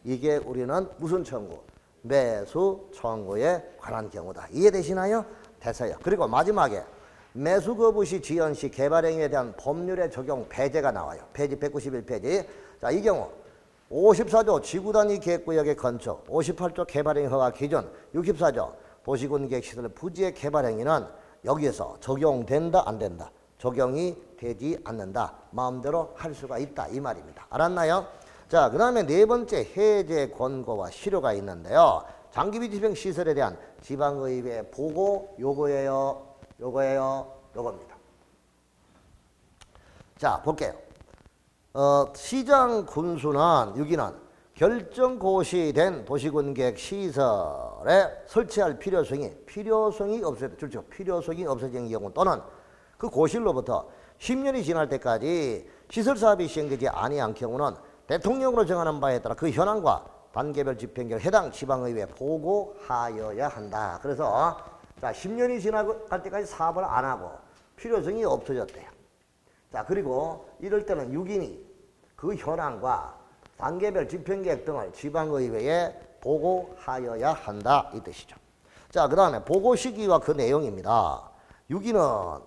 이게 우리는 무슨 청구? 매수 청구에 관한 경우다. 이해되시나요? 됐어요. 그리고 마지막에 매수 거부 시 지연 시 개발 행위에 대한 법률의 적용 배제가 나와요. 페이지 191페이지. 자, 이 경우 54조 지구단위 계획구역의 건축, 58조 개발행위 허가 기준, 64조 도시군 계획시설 부지의 개발행위는 여기에서 적용된다 안 된다? 적용이 되지 않는다. 마음대로 할 수가 있다 이 말입니다. 알았나요? 자, 그 다음에 네 번째 해제 권고와 실효가 있는데요. 장기비 집행 시설에 대한 지방의회 보고 요거예요. 요겁니다. 자, 볼게요. 시장 군수는 여기는 결정 고시된 도시군계획 시설에 설치할 필요성이 없어질 그렇죠. 필요성이 없어진 경우 또는 그 고시로부터 10년이 지날 때까지 시설 사업이 시행되지 아니한 경우는 대통령으로 정하는 바에 따라 그 현황과 단계별 집행계획 해당 지방의회에 보고하여야 한다. 그래서 자, 10년이 지나갈 때까지 사업을 안 하고 필요성이 없어졌대요. 자, 그리고 이럴 때는 6인이 그 현황과 단계별 집행계획 등을 지방의회에 보고하여야 한다 이 뜻이죠. 자, 그 다음에 보고 시기와 그 내용입니다. 6인은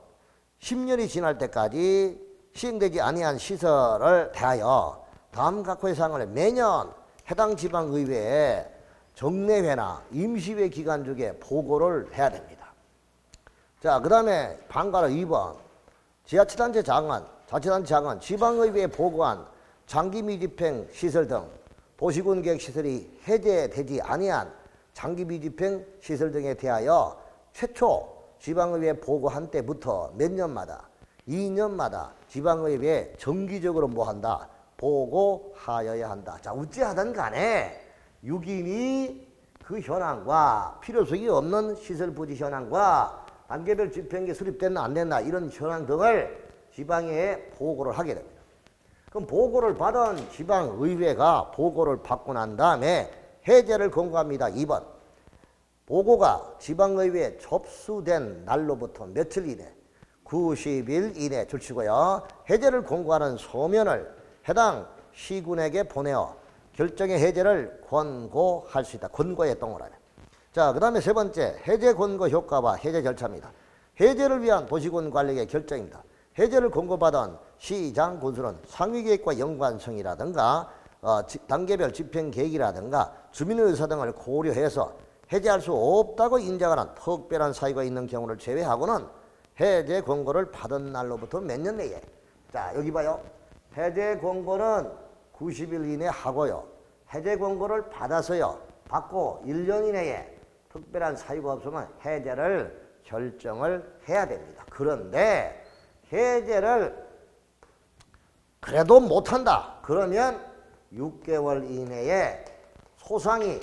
10년이 지날 때까지 시행되지 아니한 시설을 대하여 다음 각호의 사항을 매년 해당 지방의회에 정례회나 임시회 기간 중에 보고를 해야 됩니다. 자, 그 다음에 방가로 2번 지자체단체 장관, 자치단체 장관, 지방의회에 보고한 장기 미집행 시설 등 도시군 계획 시설이 해제되지 아니한 장기 미집행 시설 등에 대하여 최초 지방의회에 보고한 때부터 몇 년마다 2년마다 지방의회에 정기적으로 뭐 한다? 보고하여야 한다. 자, 어찌하든 간에 6인이 그 현황과 필요성이 없는 시설 부지 현황과 단계별 집행계 수립됐나 안 됐나 이런 현황 등을 지방에 보고를 하게 됩니다. 그럼 보고를 받은 지방의회가 보고를 받고 난 다음에 해제를 권고합니다. 2번 보고가 지방의회에 접수된 날로부터 며칠 이내 90일 이내 줄치고요. 해제를 권고하는 소면을 해당 시군에게 보내어 결정의 해제를 권고할 수 있다. 권고에 동원하네. 자, 그 다음에 세 번째, 해제 권고 효과와 해제 절차입니다. 해제를 위한 도시군 관리의 결정입니다. 해제를 권고받은 시장 군수는 상위계획과 연관성이라든가 단계별 집행계획이라든가 주민의사 등을 고려해서 해제할 수 없다고 인정하는 특별한 사유가 있는 경우를 제외하고는 해제 권고를 받은 날로부터 몇 년 내에, 자 여기 봐요. 해제 권고는 90일 이내 하고요. 해제 권고를 받아서요. 받고 1년 이내에 특별한 사유가 없으면 해제를 결정을 해야 됩니다. 그런데 해제를 그래도 못한다. 그러면 6개월 이내에 소상히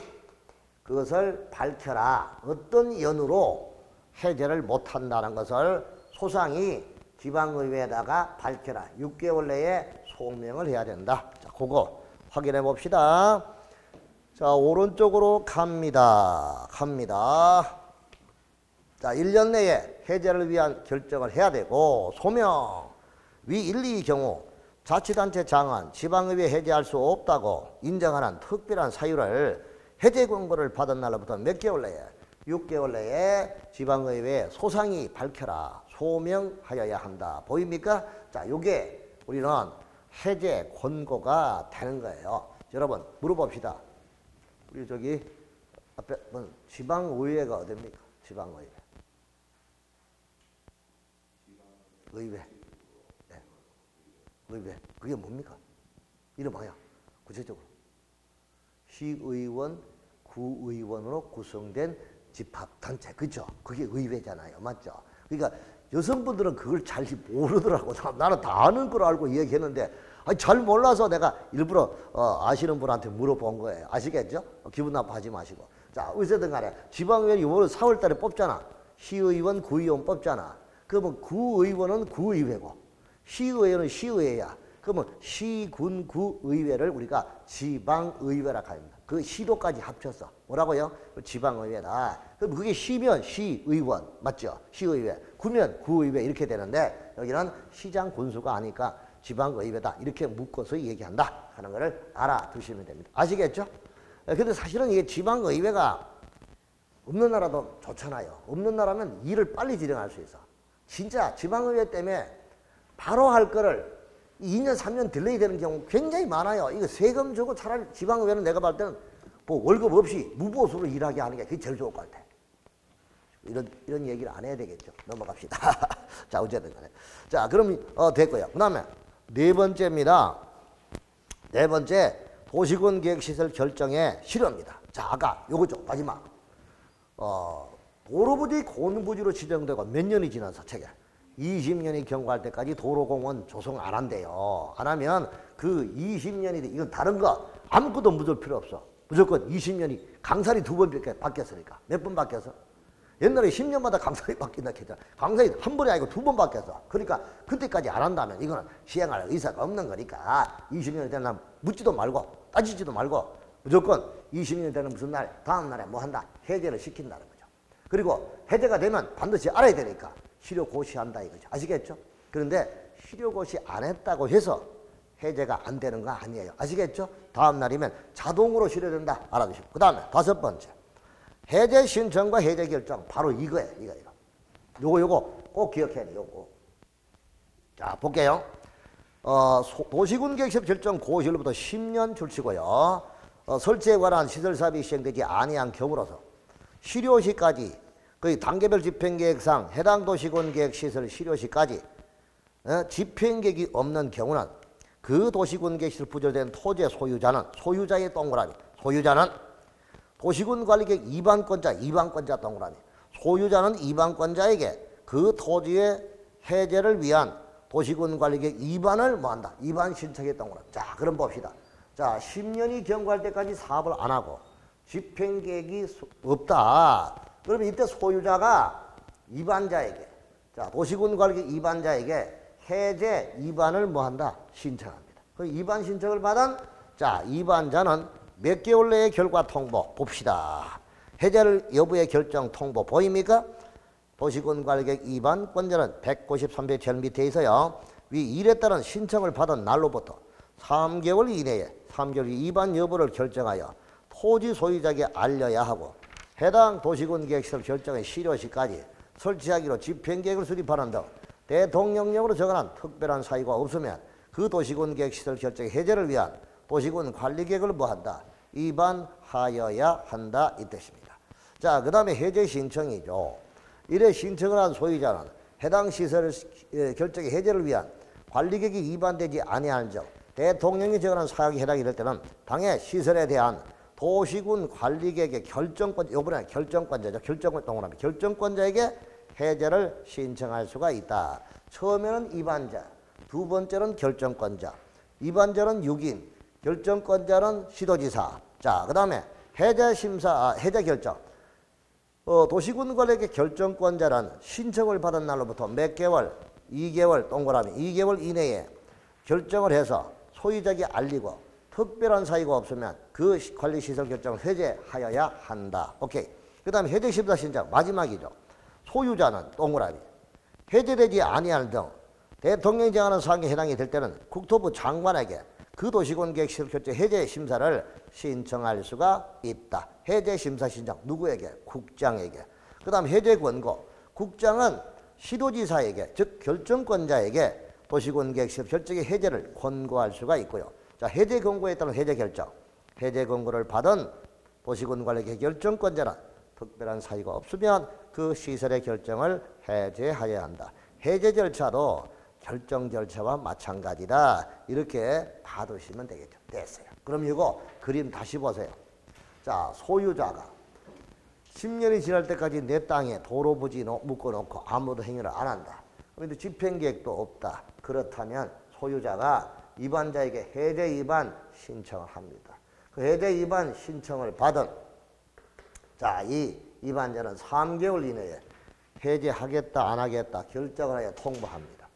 그것을 밝혀라. 어떤 연유로 해제를 못한다는 것을 소상히 지방의회에다가 밝혀라. 6개월 내에 소명을 해야 된다. 자, 그거 확인해 봅시다. 자, 오른쪽으로 갑니다. 자, 1년 내에 해제를 위한 결정을 해야 되고, 소명. 위 1, 2 경우 자치단체 장은 지방의회 해제할 수 없다고 인정하는 특별한 사유를 해제 권고를 받은 날로부터 몇 개월 내에? 6개월 내에 지방의회에 소상히 밝혀라. 소명하여야 한다. 보입니까? 자, 요게 우리는 해제 권고가 되는 거예요. 여러분, 물어봅시다. 우리 저기 앞에 지방의회가 어딥니까? 지방의회. 의회. 네. 의회. 그게 뭡니까? 이름하여 구체적으로. 시의원, 구의원으로 구성된 집합단체. 그죠? 그게 의회잖아요. 맞죠? 그러니까 여성분들은 그걸 잘 모르더라고. 나는 다 아는 걸 알고 얘기했는데 잘 몰라서 내가 일부러 아시는 분한테 물어본 거예요. 아시겠죠? 기분 나빠하지 마시고. 자, 어쨌든 간에 지방의원이 이번 4월 달에 뽑잖아. 시의원, 구의원 뽑잖아. 그러면 구의원은 구의회고 시의회는 시의회야. 그러면 시, 군, 구 의회를 우리가 지방의회라고 합니다. 그 시도까지 합쳐서 뭐라고요? 지방의회다. 그럼 그게 시면 시의원 맞죠? 시의회. 구면 구의회 이렇게 되는데 여기는 시장 군수가 아니까 지방의회다. 이렇게 묶어서 얘기한다 하는 것을 알아두시면 됩니다. 아시겠죠? 근데 사실은 이게 지방의회가 없는 나라도 좋잖아요. 없는 나라면 일을 빨리 진행할 수 있어. 진짜 지방의회 때문에 바로 할 거를 2년, 3년 딜레이 되는 경우 굉장히 많아요. 이거 세금 주고 차라리 지방의회는 내가 볼 때는 뭐 월급 없이 무보수로 일하게 하는 게 그게 제일 좋을 것 같아. 이런 얘기를 안 해야 되겠죠. 넘어갑시다. 자, 어쨌든 간에. 자, 그럼 됐고요. 그 다음에 네 번째입니다. 네 번째, 도시군 계획시설 결정의 실효입니다. 자, 아까 요거죠. 마지막. 도로부지 공원부지로 지정되고 몇 년이 지나서 체결. 20년이 경과할 때까지 도로공원 조성 안 한대요. 안 하면 그 20년이 돼. 이건 다른 거 아무것도 묻을 필요 없어. 무조건 20년이 강살이 2번 바뀌었으니까. 몇 번 바뀌어서? 옛날에 10년마다 강살이 바뀐다 했잖아. 강살이 한 번이 아니고 2번 바뀌었어. 그러니까 그때까지 안 한다면 이거는 시행할 의사가 없는 거니까 20년이 되면 묻지도 말고 따지지도 말고 무조건 20년이 되는 무슨 날 다음 날에 뭐 한다. 해제를 시킨다는 거죠. 그리고 해제가 되면 반드시 알아야 되니까 실효고시한다 이거죠. 아시겠죠? 그런데 실효고시 안 했다고 해서 해제가 안 되는 거 아니에요. 아시겠죠? 다음 날이면 자동으로 실효된다. 알아두시고. 그 다음에 5번째. 해제 신청과 해제 결정. 바로 이거예요. 이거. 요거 꼭 기억해야 돼요. 요거. 자, 볼게요. 도시군 계획시설 결정 고시로부터 10년 줄치고요. 설치에 관한 시설사업이 시행되지 아니한 경우로서 실효시까지 거의 단계별 집행계획상 해당 도시군 계획시설 실효시까지 집행계획이 없는 경우는 그 도시군 계획시설 부절된 토지의 소유자의 동그라미, 소유자는 도시군 관리계획 이반권자 동그라미, 소유자는 이반권자에게 그 토지의 해제를 위한 도시군 관리계획 이반을 뭐한다? 이반 신청의 동그라미. 자, 그럼 봅시다. 자, 10년이 경과할 때까지 사업을 안 하고 집행계획이 없다. 그러면 이때 소유자가 이반자에게, 자, 도시군 관리계획 이반자에게 해제 이반을 뭐한다? 신청합니다. 그 이반 신청을 받은 자, 이반자는 몇 개월 내에 결과 통보 봅시다. 해제를 여부의 결정 통보 보입니까? 도시군 관리계획 이반 권자는 193배 제일 밑에 있어요. 위 1에 따른 신청을 받은 날로부터 3개월 이내에 3개월 이반 여부를 결정하여 토지 소유자에게 알려야 하고 해당 도시군 계획시설 결정의 실효시까지 설치하기로 집행계획을 수립하는 등 대통령령으로 정한 특별한 사유가 없으면 그 도시군 계획시설 결정의 해제를 위한 도시군 관리계획을 뭐한다? 위반하여야 한다 이 뜻입니다. 자, 그 다음에 해제 신청이죠. 이래 신청을 한 소유자는 해당 시설 결정의 해제를 위한 관리계획이 위반되지 아니하는 점 대통령이 정한 사항에 해당이 될 때는 당해 시설에 대한 도시군 관리계획의 결정권, 요번에는 결정권자죠. 결정권자에게 해제를 신청할 수가 있다. 처음에는 위반자, 두 번째는 결정권자, 위반자는 6인, 결정권자는 시도지사. 자, 그 다음에 해제 결정. 도시군 관리계획 결정권자는 신청을 받은 날로부터 몇 개월, 2개월 동그라미 2개월 이내에 결정을 해서 소유자에게 알리고 특별한 사유가 없으면 그 관리시설 결정을 해제하여야 한다. 오케이. 그 다음에 해제심사 신청 마지막이죠. 소유자는 동그라미 해제되지 아니하는 등 대통령이 정하는 사항에 해당이 될 때는 국토부 장관에게 그 도시군 계획시설 결정 해제 심사를 신청할 수가 있다. 해제 심사 신청 누구에게? 국장에게. 그 다음 해제 권고. 국장은 시도지사에게 즉 결정권자에게 도시군 계획시설 결정의 해제를 권고할 수가 있고요. 자, 해제 권고에 따른 해제 결정. 해제 권고를 받은 도시군 관리계획 결정권자는 특별한 사유가 없으면 그 시설의 결정을 해제하여야 한다. 해제 절차도 결정 절차와 마찬가지다. 이렇게 봐두시면 되겠죠. 됐어요. 그럼 이거 그림 다시 보세요. 자, 소유자가 10년이 지날 때까지 내 땅에 도로 부지 묶어놓고 아무도 행위를 안 한다. 그런데 집행계획도 없다. 그렇다면 소유자가 위반자에게 해제 위반 신청을 합니다. 그 해제 위반 신청을 받은 자, 이 위반자는 3개월 이내에 해제하겠다 안 하겠다 결정을 하여 통보합니다.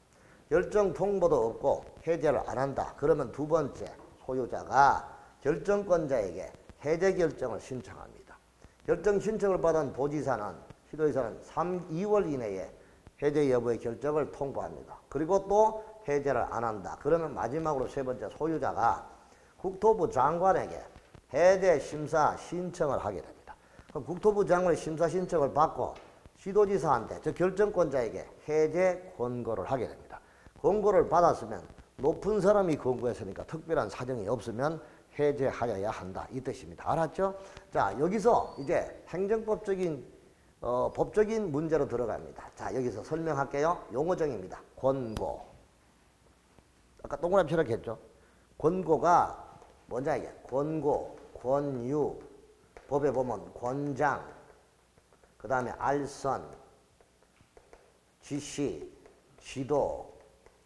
결정 통보도 없고 해제를 안 한다. 그러면 두 번째 소유자가 결정권자에게 해제 결정을 신청합니다. 결정 신청을 받은 도지사는 시도지사는 2월 이내에 해제 여부의 결정을 통보합니다. 그리고 또 해제를 안 한다. 그러면 마지막으로 세 번째 소유자가 국토부 장관에게 해제 심사 신청을 하게 됩니다. 그럼 국토부 장관의 심사 신청을 받고 시도지사한테 저 결정권자에게 해제 권고를 하게 됩니다. 권고를 받았으면 높은 사람이 권고했으니까 특별한 사정이 없으면 해제하여야 한다. 이 뜻입니다. 알았죠? 자, 여기서 이제 행정법적인 법적인 문제로 들어갑니다. 자, 여기서 설명할게요. 용어정의입니다. 권고. 아까 동그라미처럼 했죠. 권고가 뭐냐 이게? 권고, 권유, 법에 보면 권장, 그 다음에 알선, 지시, 지도,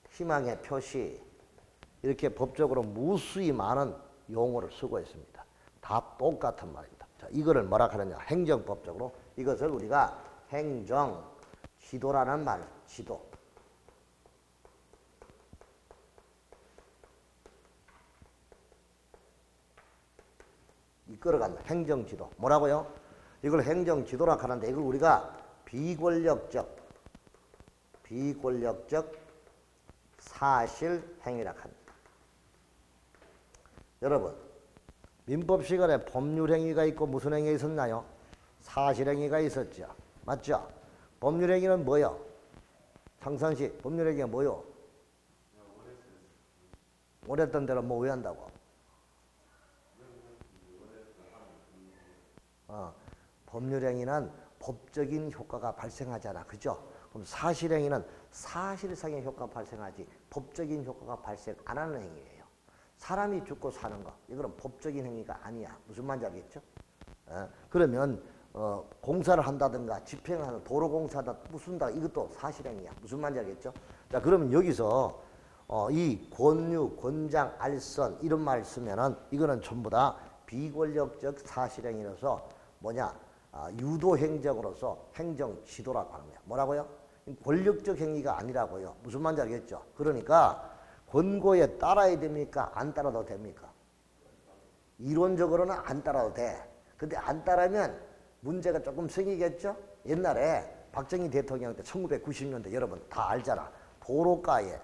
희망의 표시 이렇게 법적으로 무수히 많은 용어를 쓰고 있습니다. 다 똑같은 말입니다. 자, 이거를 뭐라 하느냐? 행정법적으로 이것을 우리가 행정 지도라는 말, 지도. 이끌어간다. 행정지도. 뭐라고요? 이걸 행정지도라 하는데 이걸 우리가 비권력적 사실행위라 합니다. 여러분, 민법 시간에 법률행위가 있고 무슨 행위가 있었나요? 사실행위가 있었죠. 맞죠? 법률행위는 뭐요? 상산씨, 법률행위가 뭐요? 오랬던 대로 뭐 왜 한다고? 법률행위는 법적인 효과가 발생하잖아. 그죠? 그럼 사실행위는 사실상의 효과가 발생하지 법적인 효과가 발생 안 하는 행위예요. 사람이 죽고 사는 거 이거는 법적인 행위가 아니야. 무슨 말인지 알겠죠? 그러면 공사를 한다든가 집행을 하는 도로공사다 부순다 이것도 사실행위야. 무슨 말인지 알겠죠? 자, 그러면 여기서 이 권유, 권장, 알선 이런 말 쓰면은 이거는 전부 다 비권력적 사실행위로서 뭐냐? 유도행정으로서 행정지도라고 하는 거야. 뭐라고요? 권력적 행위가 아니라고요. 무슨 말인지 알겠죠? 그러니까 권고에 따라야 됩니까? 안 따라도 됩니까? 이론적으로는 안 따라도 돼. 근데 안 따르면 문제가 조금 생기겠죠? 옛날에 박정희 대통령 때 1990년대 여러분 다 알잖아. 도로가에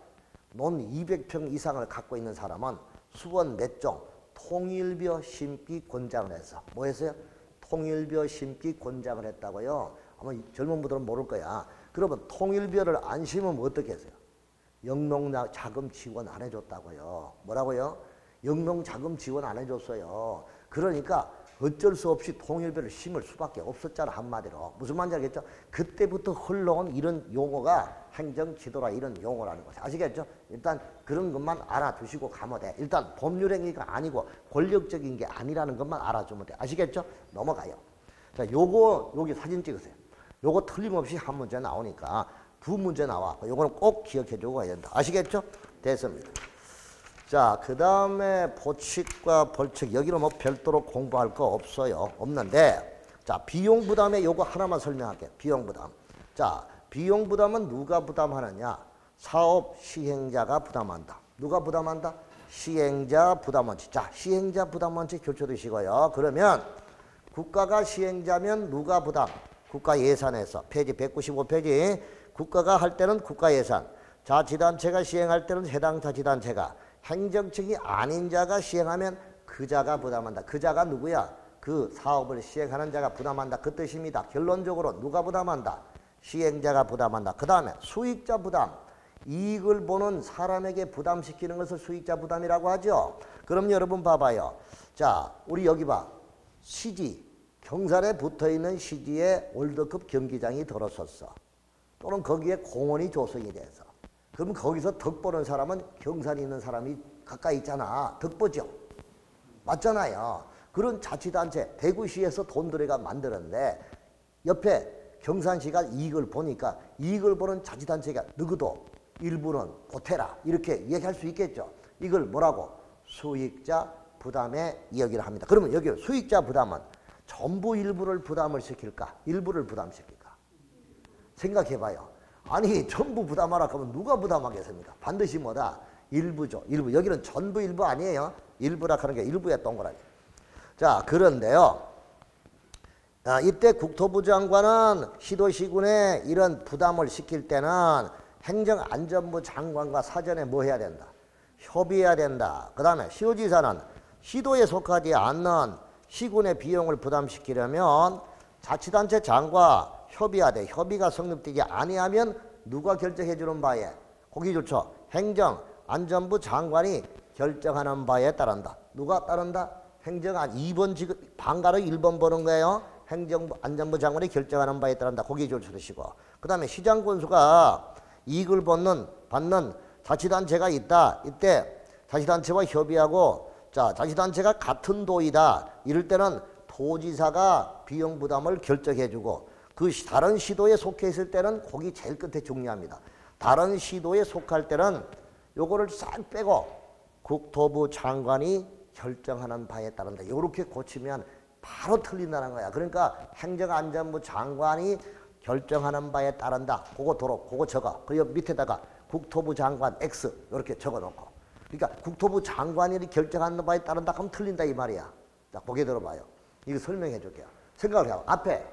논 200평 이상을 갖고 있는 사람은 수원 몇 종 통일벼 심기 권장을 해서 뭐 했어요? 통일벼 심기 권장을 했다고요. 아마 젊은 분들은 모를 거야. 그러면 통일벼를 안 심으면 어떻게 했어요? 영농자금 지원 안 해줬다고요. 뭐라고요? 영농자금 지원 안 해줬어요. 그러니까 어쩔 수 없이 통일벼를 심을 수밖에 없었잖아, 한마디로. 무슨 말인지 알겠죠? 그때부터 흘러온 이런 용어가 행정지도라 이런 용어라는 거죠. 아시겠죠? 일단 그런 것만 알아두시고 가면 돼. 일단 법률행위가 아니고 권력적인 게 아니라는 것만 알아주면 돼. 아시겠죠? 넘어가요. 자, 여기 사진 찍으세요. 요거 틀림없이 한 문제 나오니까 두 문제 나와. 요거는 꼭 기억해주고 가야 된다. 아시겠죠? 됐습니다. 자, 그 다음에 보칙과 벌칙. 여기는 뭐 별도로 공부할 거 없어요. 없는데, 자, 비용 부담에 요거 하나만 설명할게요. 비용 부담. 자, 비용 부담은 누가 부담하느냐? 사업 시행자가 부담한다. 누가 부담한다? 시행자 부담원칙. 자, 시행자 부담원칙 교체되시고요. 그러면 국가가 시행자면 누가 부담? 국가 예산에서. 페이지 195페이지. 국가가 할 때는 국가 예산. 자치단체가 시행할 때는 해당 자치단체가. 행정청이 아닌 자가 시행하면 그 자가 부담한다. 그 자가 누구야? 그 사업을 시행하는 자가 부담한다. 그 뜻입니다. 결론적으로 누가 부담한다? 시행자가 부담한다. 그 다음에 수익자 부담. 이익을 보는 사람에게 부담시키는 것을 수익자 부담이라고 하죠. 그럼 여러분 봐봐요. 자, 우리 여기 봐. 시지. 경산에 붙어있는 시지에 월드컵 경기장이 들어섰어. 또는 거기에 공원이 조성이 돼서. 그럼 거기서 덕 보는 사람은 경산이 있는 사람이 가까이 있잖아. 덕 보죠. 맞잖아요. 그런 자치단체, 대구시에서 돈 들여가 만드는데 옆에 경산시가 이익을 보니까 이익을 보는 자치단체가 누구도 일부는 보태라. 이렇게 얘기할 수 있겠죠. 이걸 뭐라고? 수익자 부담에 이야기를 합니다. 그러면 여기 수익자 부담은 전부 일부를 부담을 시킬까? 일부를 부담시킬까? 생각해봐요. 아니 전부 부담하라 그러면 누가 부담하겠습니까? 반드시 뭐다? 일부죠. 일부. 여기는 전부 일부 아니에요. 일부라 하는 게 일부의 동그라미. 자, 그런데요. 이때 국토부 장관은 시도시군에 이런 부담을 시킬 때는 행정안전부 장관과 사전에 뭐 해야 된다? 협의해야 된다. 그 다음에 시도지사는 시도에 속하지 않는 시군의 비용을 부담시키려면 자치단체 장과 협의하되 협의가 성립되지 아니하면 누가 결정해 주는 바에 거기 좋죠. 행정안전부 장관이 결정하는 바에 따른다. 누가 따른다? 행정안 2번 지금 방가로 1번 보는 거예요. 행정안전부 장관이 결정하는 바에 따른다. 거기 좋으시고 그 다음에 시장군수가 이익을 받는 자치단체가 있다. 이때 자치단체와 협의하고 자 자치단체가 같은 도이다. 이럴 때는 도지사가 비용 부담을 결정해 주고 그 다른 시도에 속해 있을 때는 거기 제일 끝에 중요합니다. 다른 시도에 속할 때는 요거를 싹 빼고 국토부 장관이 결정하는 바에 따른다. 요렇게 고치면 바로 틀린다는 거야. 그러니까 행정안전부 장관이 결정하는 바에 따른다. 그거 적어. 그리고 밑에다가 국토부 장관 X 이렇게 적어놓고. 그러니까 국토부 장관이 결정하는 바에 따른다 하면 틀린다 이 말이야. 자, 보게 들어봐요. 이거 설명해 줄게요. 생각을 해요. 앞에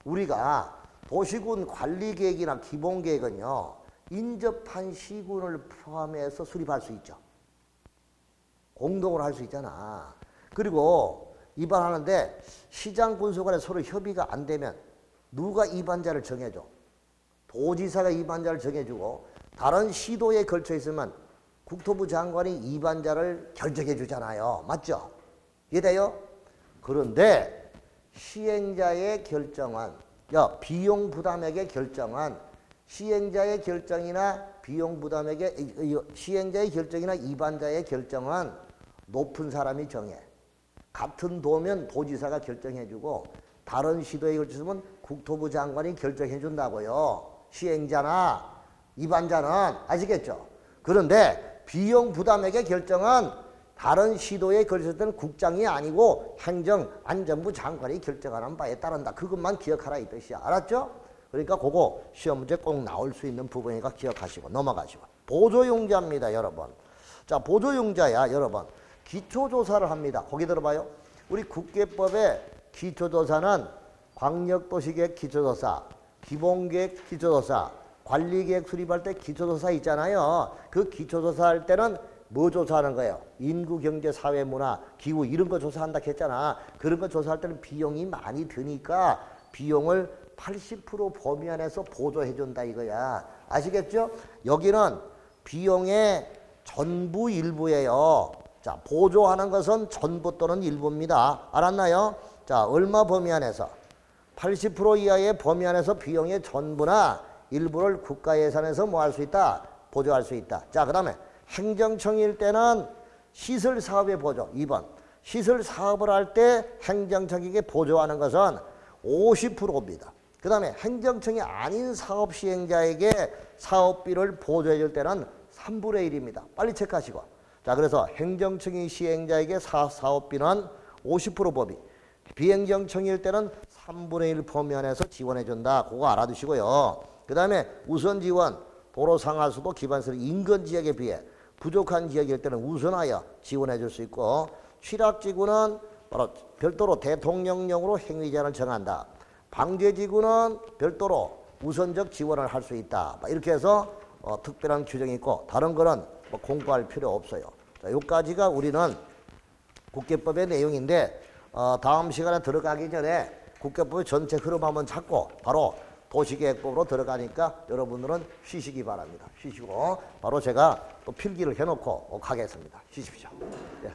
우리가 도시군 관리계획이나 기본계획은요. 인접한 시군을 포함해서 수립할 수 있죠. 공동으로 할 수 있잖아. 그리고 입안하는데 시장군수 간에 서로 협의가 안 되면 누가 입안자를 정해줘? 도지사가 입안자를 정해주고 다른 시도에 걸쳐 있으면 국토부 장관이 입안자를 결정해 주잖아요. 맞죠? 이해돼요? 그런데 시행자의 결정은 비용 부담액의 결정은 시행자의 결정이나 비용 부담액의 시행자의 결정이나 입안자의 결정은 높은 사람이 정해. 같은 도면 도지사가 결정해 주고 다른 시도에 걸쳐서는 국토부 장관이 결정해 준다고요. 시행자나 입안자는 아시겠죠? 그런데 비용 부담액의 결정은 다른 시도에 걸쳤을 때는 국장이 아니고 행정안전부 장관이 결정하는 바에 따른다. 그것만 기억하라 이 뜻이야. 알았죠? 그러니까 그거 시험 문제 꼭 나올 수 있는 부분이니까 기억하시고 넘어가시고. 보조용자입니다, 여러분. 자, 보조용자야, 여러분. 기초조사를 합니다. 거기 들어봐요. 우리 국계법의 기초조사는 광역도시계획 기초조사, 기본계획 기초조사, 관리계획 수립할 때 기초조사 있잖아요. 그 기초조사 할 때는 뭐 조사하는 거예요? 인구, 경제, 사회, 문화, 기후 이런 거 조사한다 했잖아. 그런 거 조사할 때는 비용이 많이 드니까 비용을 80% 범위 안에서 보조해 준다 이거야. 아시겠죠? 여기는 비용의 전부 일부예요. 자, 보조하는 것은 전부 또는 일부입니다. 알았나요? 자, 얼마 범위 안에서? 80% 이하의 범위 안에서 비용의 전부나 일부를 국가 예산에서 뭐 할 수 있다? 보조할 수 있다. 자, 그 다음에 행정청일 때는 시설 사업의 보조. 2번. 시설 사업을 할 때 행정청에게 보조하는 것은 50%입니다. 그 다음에 행정청이 아닌 사업 시행자에게 사업비를 보조해 줄 때는 3분의 1입니다. 빨리 체크하시고. 자, 그래서 행정청이 시행자에게 사업비는 50% 범위. 비행정청일 때는 3분의 1 범위 안에서 지원해 준다. 그거 알아두시고요. 그 다음에 우선 지원, 도로 상하수도 기반시설 인근 지역에 비해 부족한 지역일 때는 우선하여 지원해 줄 수 있고, 취락지구는 바로 별도로 대통령령으로 행위제한을 정한다. 방제지구는 별도로 우선적 지원을 할 수 있다. 이렇게 해서 특별한 규정이 있고, 다른 거는 뭐 공부할 필요 없어요. 자, 여기까지가 우리는 국계법의 내용인데, 다음 시간에 들어가기 전에 국계법의 전체 흐름 한번 찾고 바로 도시계획법으로 들어가니까 여러분들은 쉬시기 바랍니다. 쉬시고 바로 제가 또 필기를 해놓고 가겠습니다. 쉬십시오. 예.